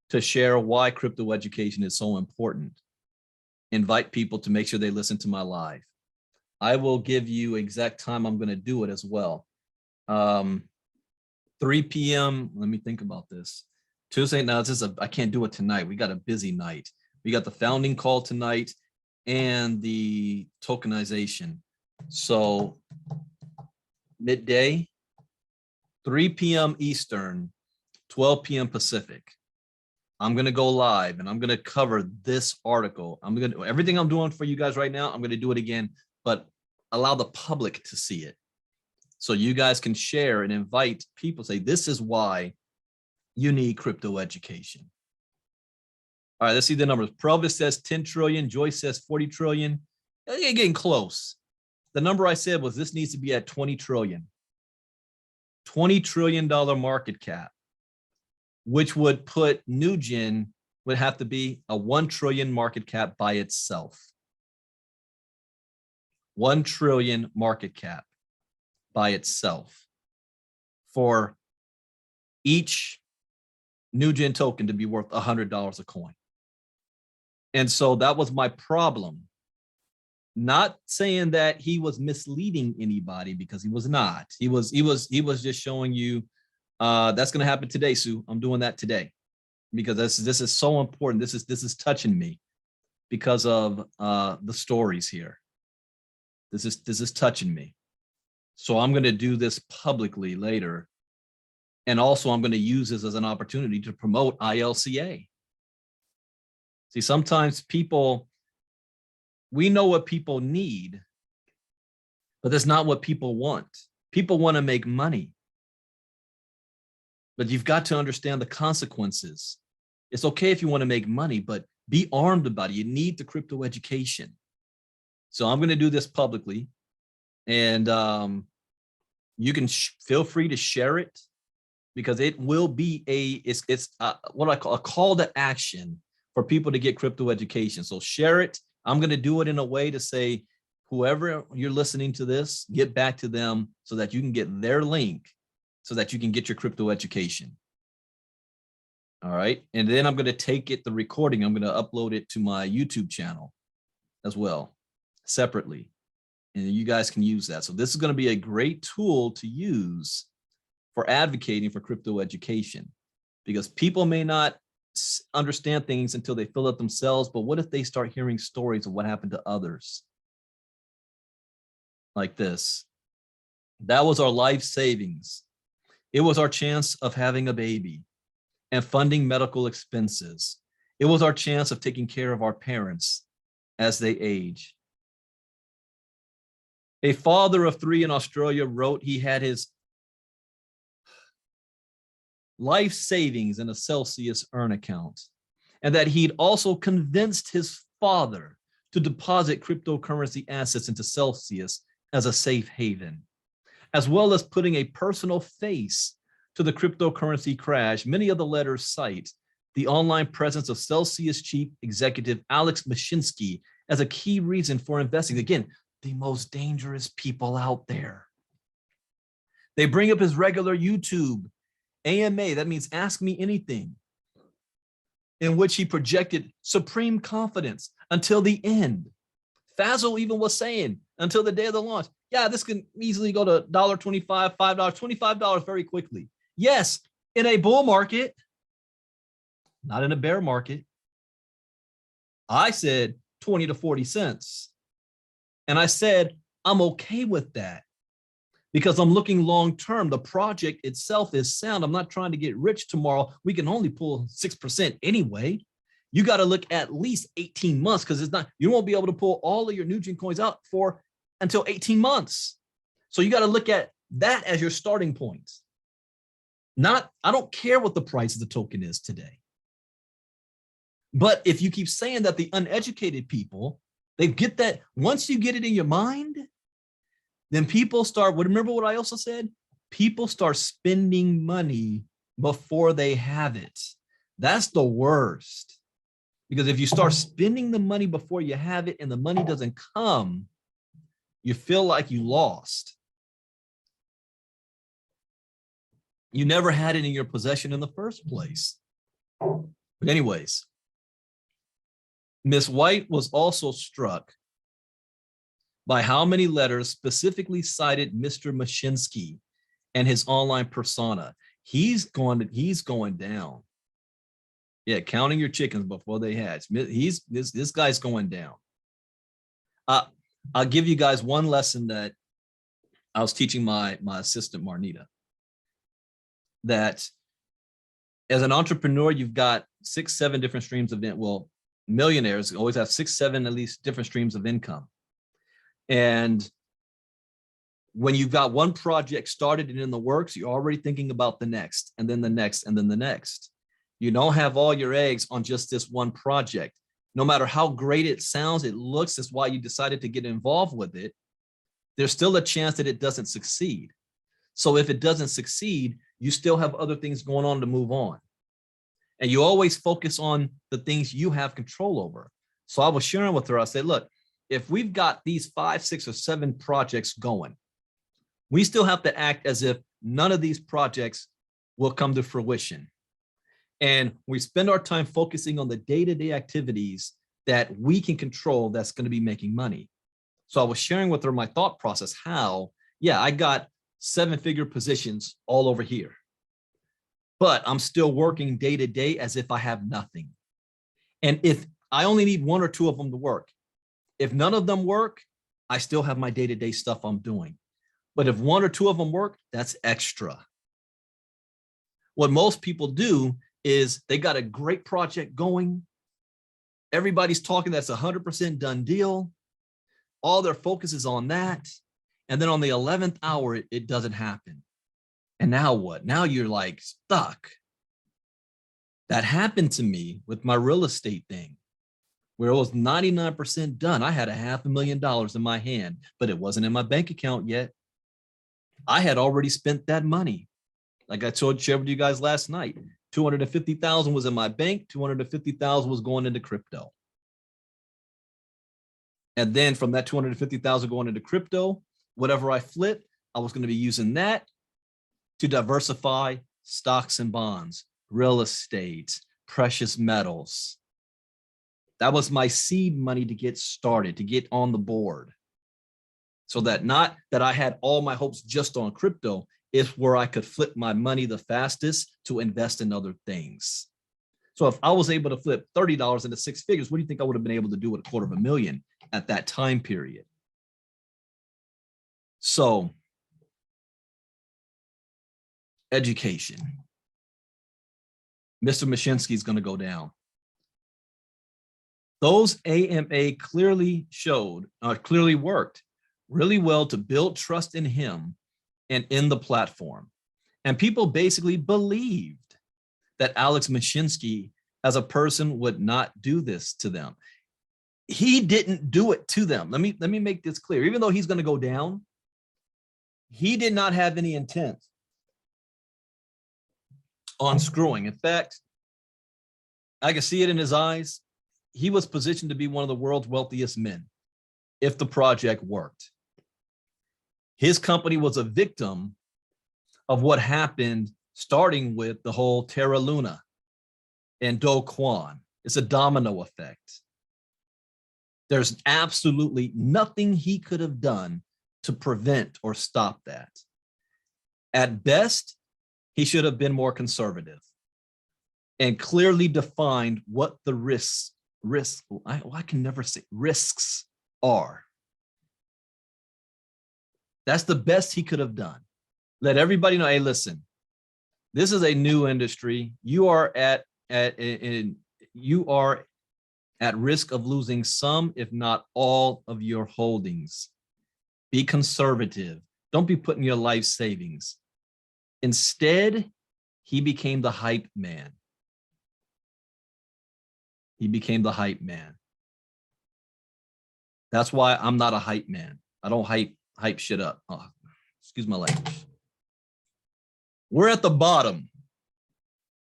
to share why crypto education is so important. Invite people to make sure they listen to my live. I will give you exact time I'm going to do it as well. 3 p.m. Let me think about this. Tuesday. Now I can't do it tonight. We got a busy night. We got the founding call tonight and the tokenization. So midday, 3 p.m. Eastern, 12 p.m. Pacific. I'm going to go live and I'm going to cover this article. Everything I'm doing for you guys right now, I'm going to do it again, but allow the public to see it. So you guys can share and invite people, say, this is why you need crypto education. All right, let's see the numbers. Provis says 10 trillion. Joyce says 40 trillion. You're getting close. The number I said was this needs to be at 20 trillion. $20 trillion market cap, which would put Nugent would have to be a 1 trillion market cap by itself. 1 trillion market cap by itself for each Nugent token to be worth $100 a coin. And so that was my problem. Not saying that he was misleading anybody, because he was not. He was just showing you that's going to happen today, Sue. I'm doing that today because this is so important. This is touching me because of the stories here. This is touching me. So I'm going to do this publicly later. And also I'm going to use this as an opportunity to promote ILCA. See, sometimes we know what people need, but that's not what people want. People want to make money. But you've got to understand the consequences. It's okay if you want to make money, but be armed about it. You need the crypto education. So I'm going to do this publicly, and you can feel free to share it because it will be it's what I call a call to action for people to get crypto education. So share it. I'm going to do it in a way to say, whoever you're listening to this, get back to them so that you can get their link so that you can get your crypto education. All right. And then I'm going to take it, the recording, I'm going to upload it to my YouTube channel as well, separately. And you guys can use that. So this is going to be a great tool to use for advocating for crypto education, because people may not understand things until they feel it themselves. But what if they start hearing stories of what happened to others? Like this. That was our life savings. It was our chance of having a baby and funding medical expenses. It was our chance of taking care of our parents as they age. A father of 3 in Australia wrote he had his life savings in a Celsius earn account, and that he'd also convinced his father to deposit cryptocurrency assets into Celsius as a safe haven, as well as putting a personal face to the cryptocurrency crash. Many of the letters cite the online presence of Celsius chief executive Alex Mashinsky as a key reason for investing. Again, the most dangerous people out there. They bring up his regular YouTube AMA, that means Ask Me Anything, in which he projected supreme confidence until the end. Fazel even was saying until the day of the launch, yeah, this can easily go to $1.25, $5, $25 very quickly. Yes, in a bull market, not in a bear market. I said 20 to 40 cents. And I said, I'm okay with that because I'm looking long-term. The project itself is sound. I'm not trying to get rich tomorrow. We can only pull 6% anyway. You got to look at least 18 months because it's not, you won't be able to pull all of your Nugent coins out for until 18 months. So you got to look at that as your starting point. Not, I don't care what the price of the token is today. But if you keep saying that the uneducated people, they get that, once you get it in your mind, then people start, remember what I also said? People start spending money before they have it. That's the worst. Because if you start spending the money before you have it and the money doesn't come, you feel like you lost. You never had it in your possession in the first place. But anyways, Miss White was also struck by how many letters specifically cited Mr. Mashinsky and his online persona. He's going down. Yeah, counting your chickens before they hatch. This guy's going down. I'll give you guys one lesson that I was teaching my assistant Marnita. That as an entrepreneur, you've got 6, 7 different streams of income. Well, millionaires always have 6, 7 at least different streams of income. And when you've got one project started and in the works, you're already thinking about the next, and then the next, and then the next. You don't have all your eggs on just this one project. No matter how great it sounds, it looks, that's why you decided to get involved with it. There's still a chance that it doesn't succeed. So if it doesn't succeed, you still have other things going on to move on. And you always focus on the things you have control over. So I was sharing with her, I said, look, if we've got these 5, 6, or 7 projects going, we still have to act as if none of these projects will come to fruition. And we spend our time focusing on the day-to-day activities that we can control that's going to be making money. So I was sharing with her my thought process, how, yeah, I got 7-figure positions all over here, but I'm still working day to day as if I have nothing. And if I only need 1 or 2 of them to work, if none of them work, I still have my day-to-day stuff I'm doing. But if 1 or 2 of them work, that's extra. What most people do is they got a great project going. Everybody's talking, that's 100% done deal. All their focus is on that. And then on the 11th hour, it doesn't happen. And now what? Now you're like stuck. That happened to me with my real estate thing, where it was 99% done. I had $500,000 in my hand, but it wasn't in my bank account yet. I had already spent that money. Like I shared with you guys last night, 250,000 was in my bank, 250,000 was going into crypto. And then from that 250,000 going into crypto, whatever I flip, I was going to be using that to diversify stocks and bonds, real estate, precious metals. That was my seed money to get started, to get on the board. So that not that I had all my hopes just on crypto, is where I could flip my money the fastest to invest in other things. So if I was able to flip $30 into six figures, what do you think I would have been able to do with $250,000 at that time period? So education. Mr. Mashinsky is going to go down. Those AMA clearly worked really well to build trust in him and in the platform. And people basically believed that Alex Mashinsky as a person would not do this to them. He didn't do it to them. Let me make this clear. Even though he's going to go down, he did not have any intent on screwing. In fact, I can see it in his eyes. He was positioned to be one of the world's wealthiest men if the project worked. His company was a victim of what happened, starting with the whole Terra Luna and Do Kwon. It's a domino effect. There's absolutely nothing he could have done to prevent or stop that. At best, he should have been more conservative and clearly defined what the risks are. That's the best he could have done. Let everybody know, hey, listen, this is a new industry. You are at risk of losing some, if not all, of your holdings. Be conservative. Don't be putting your life savings. Instead, he became the hype man. He became the hype man. That's why I'm not a hype man. I don't hype shit up. Oh, excuse my language. We're at the bottom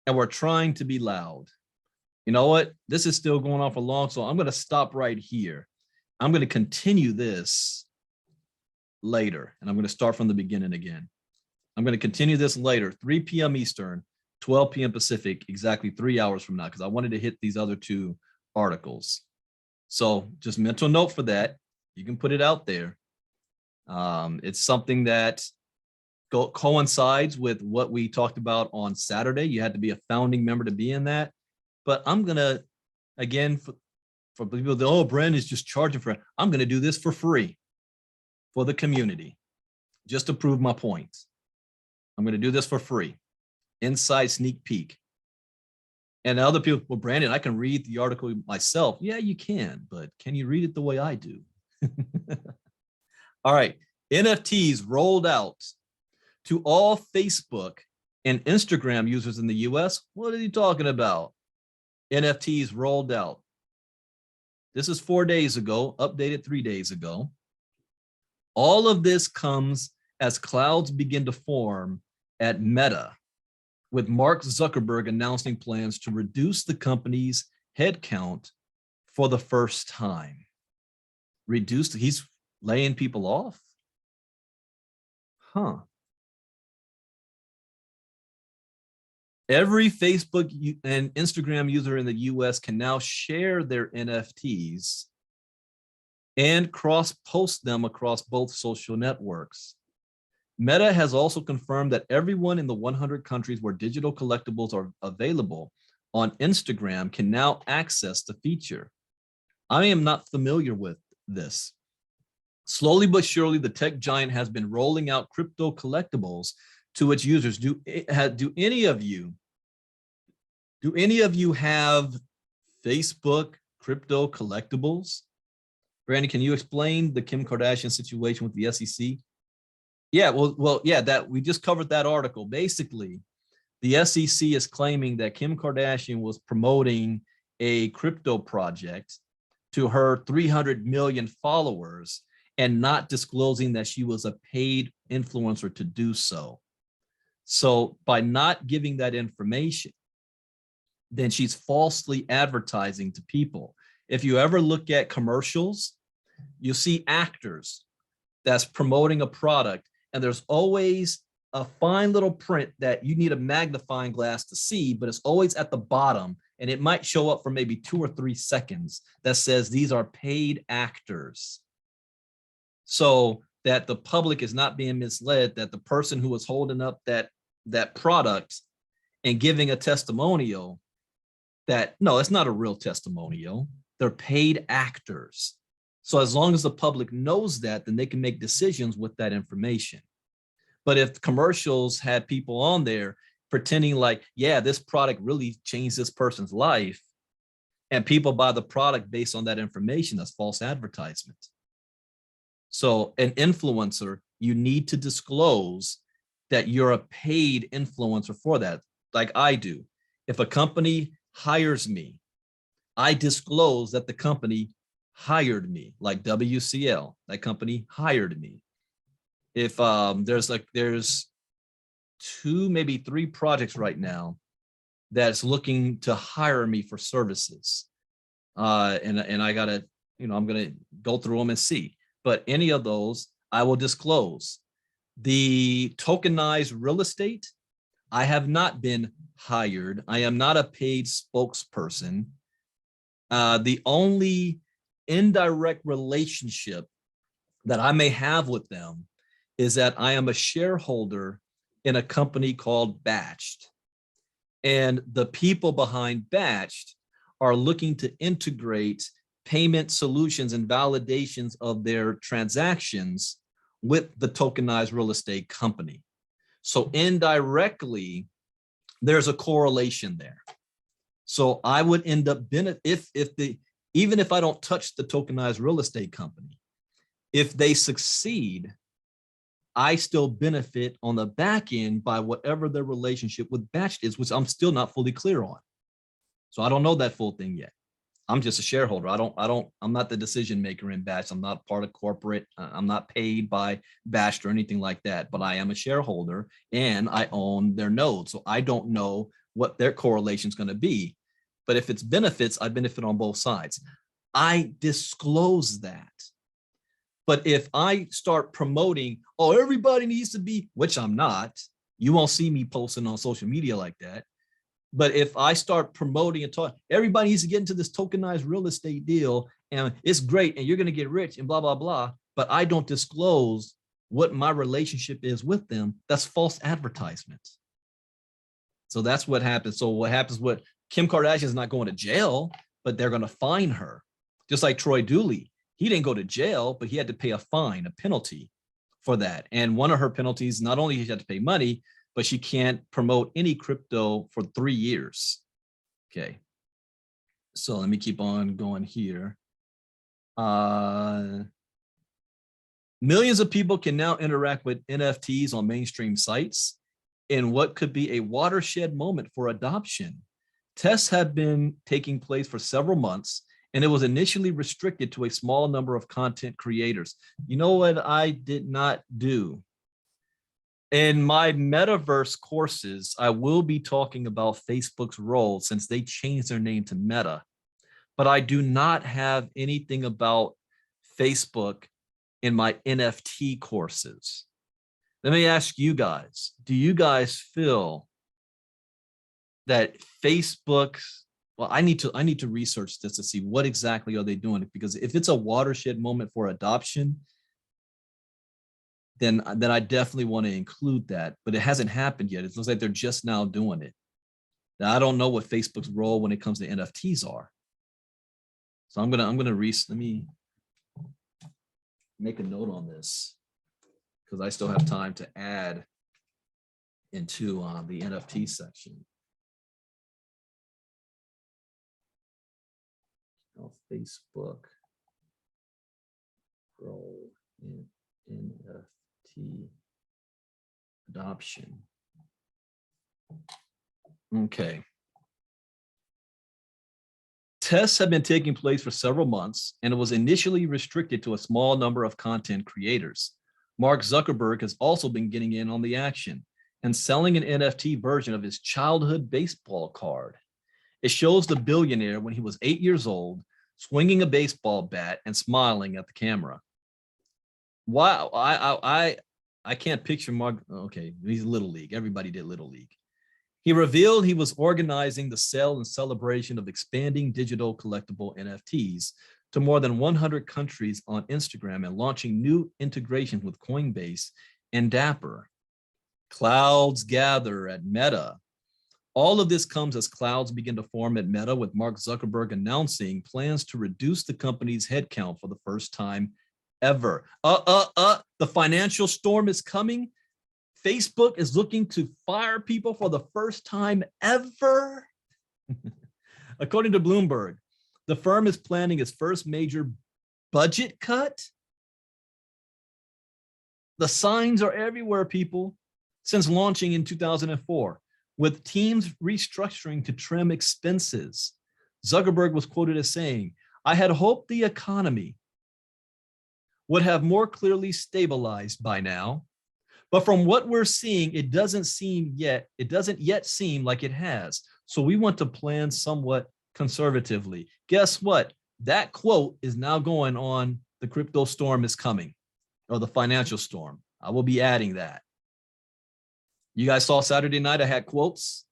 and we're trying to be loud. You know what? This is still going on for long, so I'm going to stop right here. I'm going to continue this later, and I'm going to start from the beginning again. I'm going to continue this later, 3 p.m. Eastern, 12 p.m. Pacific, exactly 3 hours from now, because I wanted to hit these other two articles. So just mental note for that. You can put it out there. It's something that coincides with what we talked about on Saturday. You had to be a founding member to be in that. But I'm going to, again, for people that, oh, Brandon is just charging for it. I'm going to do this for free for the community, just to prove my point. I'm going to do this for free. Inside sneak peek. And other people, well, Brandon, I can read the article myself. Yeah, you can, but can you read it the way I do? All right. NFTs rolled out to all Facebook and Instagram users in the US. What are you talking about? NFTs rolled out. This is 4 days ago, updated 3 days ago. All of this comes as clouds begin to form at Meta, with Mark Zuckerberg announcing plans to reduce the company's headcount for the first time. He's laying people off? Huh. Every Facebook and Instagram user in the US can now share their NFTs and cross-post them across both social networks. Meta has also confirmed that everyone in the 100 countries where digital collectibles are available on Instagram can now access the feature. I am not familiar with this. Slowly but surely, the tech giant has been rolling out crypto collectibles to its users. Do any of you have Facebook crypto collectibles? Brandon, can you explain the Kim Kardashian situation with the SEC? Yeah, yeah, that we just covered that article. Basically, the SEC is claiming that Kim Kardashian was promoting a crypto project to her 300 million followers and not disclosing that she was a paid influencer to do so. So by not giving that information, then she's falsely advertising to people. If you ever look at commercials, you see actors that's promoting a product, and there's always a fine little print that you need a magnifying glass to see, but it's always at the bottom, and it might show up for maybe 2 or 3 seconds that says these are paid actors. So that the public is not being misled, that the person who is holding up that product and giving a testimonial, that no, it's not a real testimonial. They're paid actors. So as long as the public knows that, then they can make decisions with that information. But if commercials had people on there pretending like, yeah, this product really changed this person's life, and people buy the product based on that information, that's false advertisement. So an influencer, you need to disclose that you're a paid influencer for that, like I do. If a company hires me, I disclose that the company hired me, like WCL, that company hired me. If there's 2, maybe 3 projects right now that's looking to hire me for services. And I gotta, I'm gonna go through them and see. But any of those, I will disclose. The tokenized real estate, I have not been hired. I am not a paid spokesperson. The only indirect relationship that I may have with them is that I am a shareholder in a company called Batched. And the people behind Batched are looking to integrate payment solutions and validations of their transactions with the tokenized real estate company. So indirectly, there's a correlation there. So I would end up even if I don't touch the tokenized real estate company, if they succeed, I still benefit on the back end by whatever their relationship with Batched is, which I'm still not fully clear on. So I don't know that full thing yet. I'm just a shareholder. I'm not the decision maker in Batched. I'm not part of corporate. I'm not paid by Batched or anything like that, but I am a shareholder and I own their node. So I don't know what their correlation is going to be. But if it's benefits, I benefit on both sides. I disclose that. But if I start promoting, oh, everybody needs to be, which I'm not, you won't see me posting on social media like that. But if I start promoting and talking, everybody needs to get into this tokenized real estate deal and it's great and you're going to get rich and blah, blah, blah. But I don't disclose what my relationship is with them. That's false advertisement. So that's what happens. So what happens with Kim Kardashian is not going to jail, but they're going to fine her. Just like Troy Dooley. He didn't go to jail, but he had to pay a fine, a penalty for that. And one of her penalties, not only she had to pay money, but she can't promote any crypto for 3 years. Okay. So let me keep on going here. Millions of people can now interact with NFTs on mainstream sites in what could be a watershed moment for adoption. Tests have been taking place for several months, and it was initially restricted to a small number of content creators. You know what I did not do? In my metaverse courses, I will be talking about Facebook's role since they changed their name to Meta, but I do not have anything about Facebook in my NFT courses. Let me ask you guys, do you guys feel that Facebook's, well, I need to research this to see what exactly are they doing, because if it's a watershed moment for adoption, then I definitely want to include that, but it hasn't happened yet. It looks like they're just now doing it. Now, I don't know what Facebook's role when it comes to NFTs are. So let me make a note on this because I still have time to add into the NFT section. Facebook role in NFT adoption. Okay. Tests have been taking place for several months, and it was initially restricted to a small number of content creators. Mark Zuckerberg has also been getting in on the action. and selling an NFT version of his childhood baseball card. It shows the billionaire when he was 8 years old, swinging a baseball bat and smiling at the camera. Wow, I can't picture Mark. Okay, he's Little League. Everybody did Little League. He revealed he was organizing the sale and celebration of expanding digital collectible NFTs to more than 100 countries on Instagram and launching new integrations with Coinbase and Dapper. Clouds gather at Meta. All of this comes as clouds begin to form at Meta, with Mark Zuckerberg announcing plans to reduce the company's headcount for the first time ever. The financial storm is coming. Facebook is looking to fire people for the first time ever. According to Bloomberg, the firm is planning its first major budget cut. The signs are everywhere, people, since launching in 2004, with teams restructuring to trim expenses. Zuckerberg was quoted as saying, "I had hoped the economy would have more clearly stabilized by now, but from what we're seeing, it doesn't yet seem like it has. So we want to plan somewhat conservatively." Guess what? That quote is now going on The Crypto Storm is Coming, or the financial storm. I will be adding that. You guys saw Saturday night, I had quotes.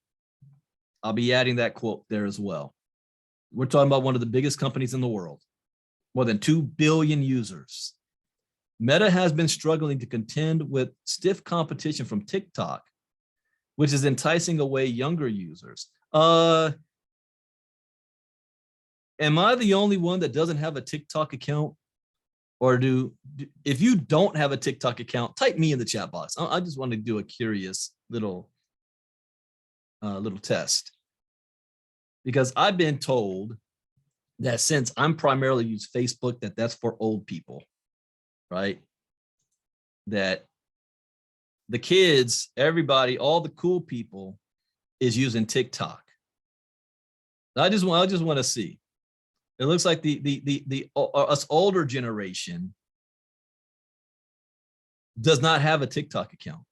I'll be adding that quote there as well. We're talking about one of the biggest companies in the world, more than 2 billion users. Meta has been struggling to contend with stiff competition from TikTok, which is enticing away younger users. Am I the only one that doesn't have a TikTok account? Or if you don't have a TikTok account, type me in the chat box. I just want to do a curious little test, because I've been told that since I'm primarily use Facebook, that's for old people, right? That the kids, everybody, all the cool people is using TikTok. I just want to see. It looks like us older generation does not have a TikTok account.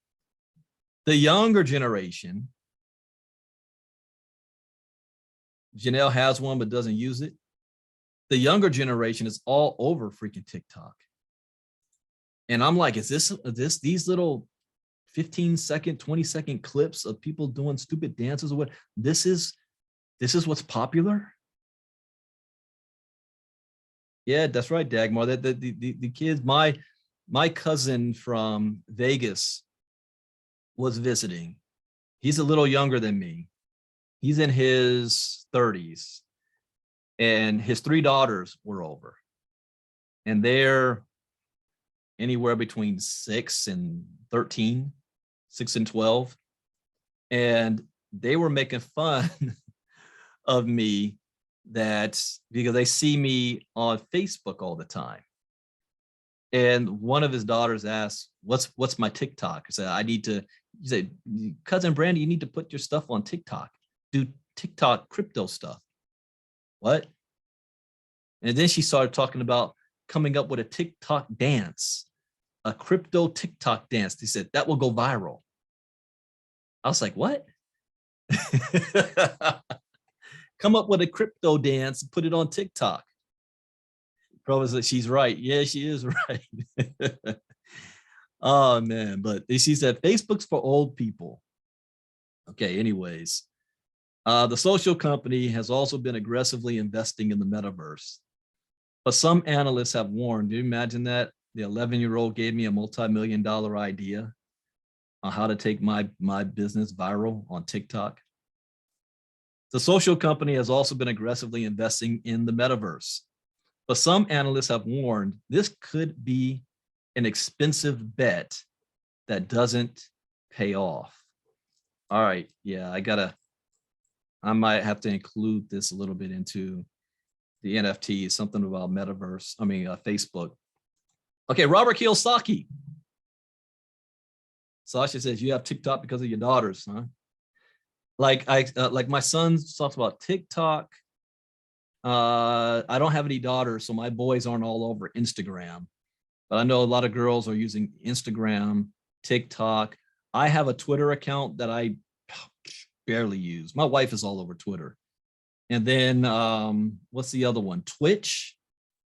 The younger generation, Janelle has one but doesn't use it. The younger generation is all over freaking TikTok. And I'm like, is this these little 15-second, 20-second clips of people doing stupid dances or what? This is what's popular? Yeah, that's right, Dagmar. The kids, my cousin from Vegas was visiting. He's a little younger than me. He's in his 30s, and his 3 daughters were over, and they're anywhere between 6 and 13, 6 and 12, and they were making fun of me because they see me on Facebook all the time. And one of his daughters asked, what's my TikTok? I said, he said, cousin Brandy, you need to put your stuff on TikTok. Do TikTok crypto stuff. What? And then she started talking about coming up with a TikTok dance, a crypto TikTok dance. He said, that will go viral. I was like, what? Come up with a crypto dance, put it on TikTok. Probably said, she's right. Yeah, she is right. Oh man, but she said Facebook's for old people. Okay, anyways. The social company has also been aggressively investing in the metaverse. But some analysts have warned, do you imagine that? The 11-year-old gave me a multi-million-dollar idea on how to take my business viral on TikTok. The social company has also been aggressively investing in the metaverse. But some analysts have warned this could be an expensive bet that doesn't pay off. All right, yeah, I might have to include this a little bit into the NFT, something about metaverse, Facebook. Okay, Robert Kiyosaki. Sasha says, you have TikTok because of your daughters, huh? Like my son talks about TikTok. I don't have any daughters, so my boys aren't all over Instagram. But I know a lot of girls are using Instagram, TikTok. I have a Twitter account that I barely use. My wife is all over Twitter. And then what's the other one? Twitch.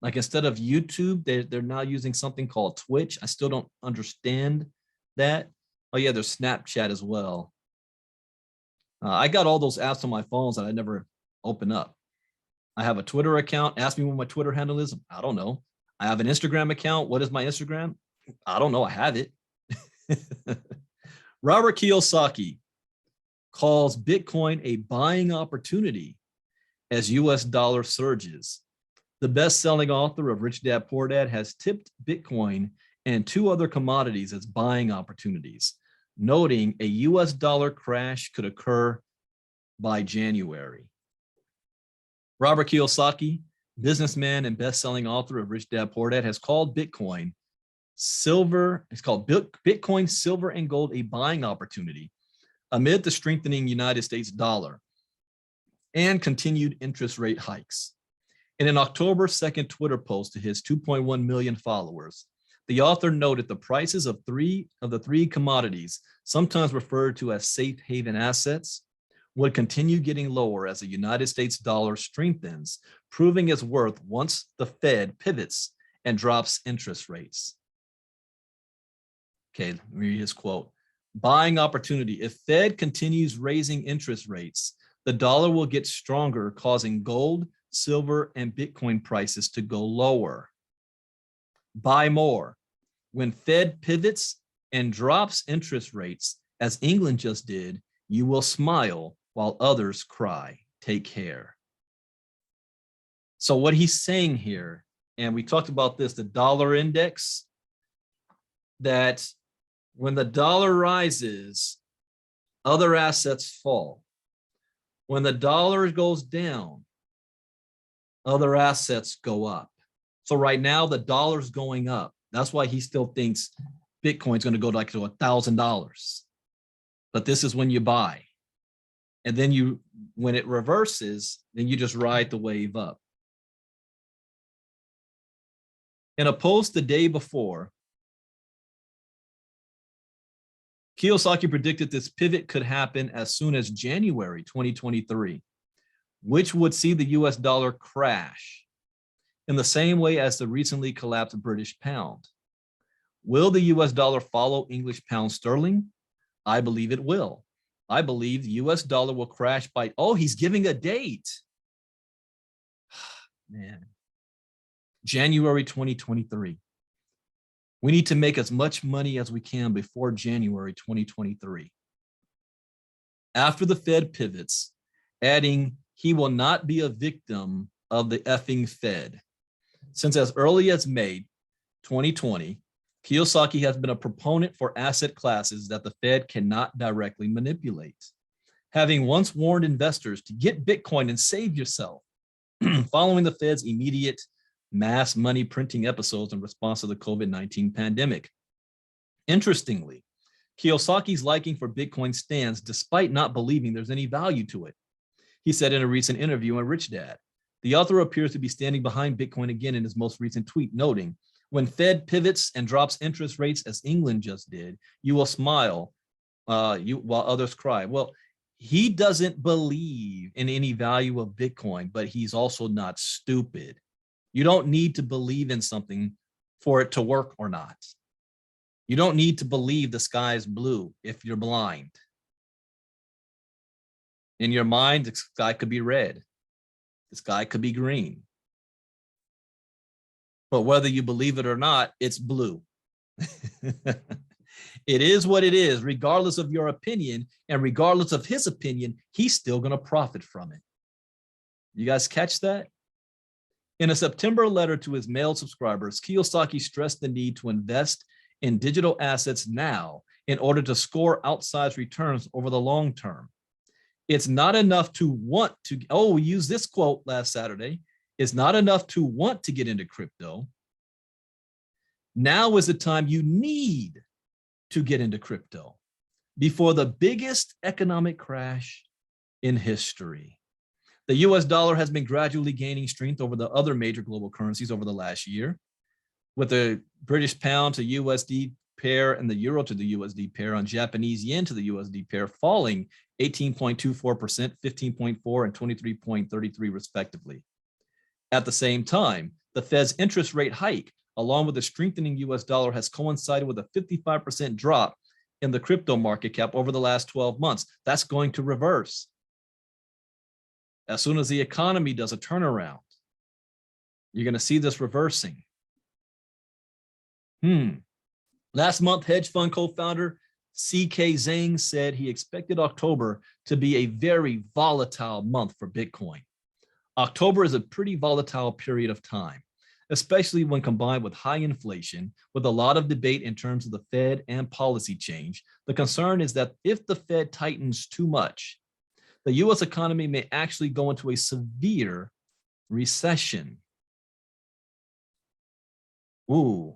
Like instead of YouTube, they're now using something called Twitch. I still don't understand that. Oh yeah, there's Snapchat as well. I got all those apps on my phones that I never open up. I have a Twitter account. Ask me what my Twitter handle is. I don't know. I have an Instagram account. What is my Instagram? I don't know. I have it. Robert Kiyosaki calls Bitcoin a buying opportunity as US dollar surges. The best-selling author of Rich Dad Poor Dad has tipped Bitcoin and two other commodities as buying opportunities, noting a US dollar crash could occur by January. Robert Kiyosaki, businessman and best-selling author of Rich Dad Poor Dad, has called Bitcoin, silver and gold a buying opportunity amid the strengthening United States dollar and continued interest rate hikes. In an October 2nd Twitter post to his 2.1 million followers, the author noted the prices of the three commodities, sometimes referred to as safe haven assets, would continue getting lower as the United States dollar strengthens, proving its worth once the Fed pivots and drops interest rates. Okay, let me read his quote. Buying opportunity. If Fed continues raising interest rates, the dollar will get stronger, causing gold, silver, and Bitcoin prices to go lower. Buy more. When Fed pivots and drops interest rates, as England just did, you will smile while others cry. Take care. So what he's saying here, and we talked about this, the dollar index, that when the dollar rises, other assets fall. When the dollar goes down, other assets go up. So right now the dollar's going up. That's why he still thinks Bitcoin's going to go like to $1,000. But this is when you buy. And then when it reverses, then you just ride the wave up. In a post the day before, Kiyosaki predicted this pivot could happen as soon as January 2023, which would see the US dollar crash in the same way as the recently collapsed British pound. Will the US dollar follow English pound sterling? I believe it will. I believe the US dollar will crash by, oh, he's giving a date. Man. January 2023. We need to make as much money as we can before January 2023. After the Fed pivots, adding, he will not be a victim of the effing Fed. Since as early as May 2020, Kiyosaki has been a proponent for asset classes that the Fed cannot directly manipulate. Having once warned investors to get Bitcoin and save yourself, following the Fed's immediate mass money printing episodes in response to the COVID-19 pandemic. Interestingly, Kiyosaki's liking for Bitcoin stands despite not believing there's any value to it. He said in a recent interview on Rich Dad, the author appears to be standing behind Bitcoin again in his most recent tweet, noting, when Fed pivots and drops interest rates as England just did, you will smile while others cry. Well, he doesn't believe in any value of Bitcoin, but he's also not stupid. You don't need to believe in something for it to work or not. You don't need to believe the sky is blue if you're blind. In your mind, the sky could be red. The sky could be green. But whether you believe it or not, it's blue. It is what it is, regardless of your opinion, and regardless of his opinion, he's still going to profit from it. You guys catch that? In a September letter to his mailed subscribers, Kiyosaki stressed the need to invest in digital assets now in order to score outsized returns over the long term. It's not enough to want to, we used this quote last Saturday. It's not enough to want to get into crypto. Now is the time you need to get into crypto before the biggest economic crash in history. The US dollar has been gradually gaining strength over the other major global currencies over the last year, with the British pound to USD pair and the euro to the USD pair on Japanese yen to the USD pair falling 18.24%, 15.4, and 23.33 respectively. At the same time, the Fed's interest rate hike, along with the strengthening US dollar, has coincided with a 55% drop in the crypto market cap over the last 12 months. That's going to reverse as soon as the economy does a turnaround. You're going to see this reversing. Last month, hedge fund co-founder CK Zhang said he expected October to be a very volatile month for Bitcoin. October is a pretty volatile period of time, especially when combined with high inflation, with a lot of debate in terms of the Fed and policy change. The concern is that if the Fed tightens too much, the US economy may actually go into a severe recession. Ooh.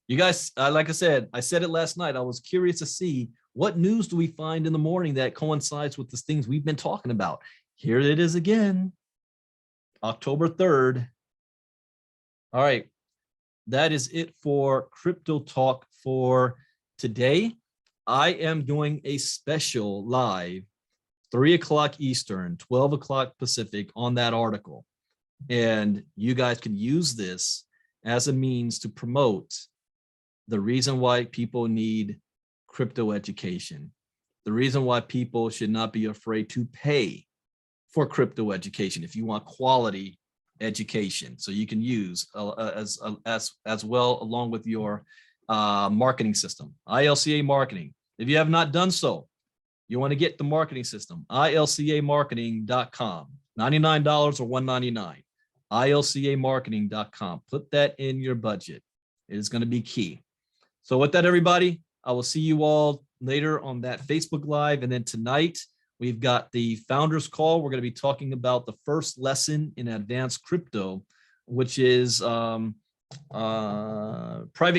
You guys, like I said it last night. I was curious to see what news do we find in the morning that coincides with the things we've been talking about. Here it is again, October 3rd. All right, that is it for Crypto Talk for today. I am doing a special live 3 o'clock Eastern, 12 o'clock Pacific on that article. And you guys can use this as a means to promote the reason why people need crypto education, the reason why people should not be afraid to pay for crypto education if you want quality education. So you can use as well along with your marketing system, ILCA marketing. If you have not done so, you want to get the marketing system, ilcamarketing.com, $99 or $199, ilcamarketing.com. Put that in your budget. It is going to be key. So with that, everybody, I will see you all later on that Facebook Live. And then tonight, we've got the Founders Call. We're going to be talking about the first lesson in advanced crypto, which is private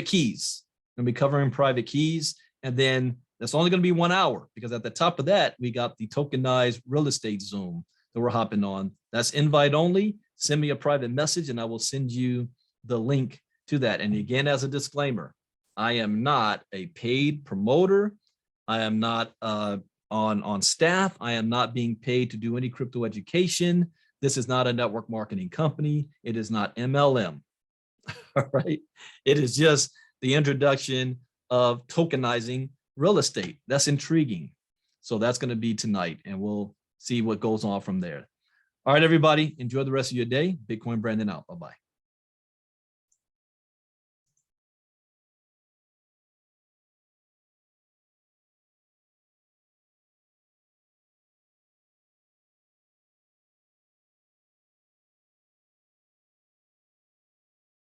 keys. We're going to be covering private keys. And then that's only going to be 1 hour, because at the top of that, we got the tokenized real estate Zoom that we're hopping on. That's invite only. Send me a private message and I will send you the link to that. And again, as a disclaimer, I am not a paid promoter. I am not on staff. I am not being paid to do any crypto education. This is not a network marketing company. It is not MLM. All right. It is just the introduction of tokenizing real estate. That's intriguing. So that's going to be tonight, and we'll see what goes on from there. All right, everybody, enjoy the rest of your day. Bitcoin Brandon out. Bye-bye.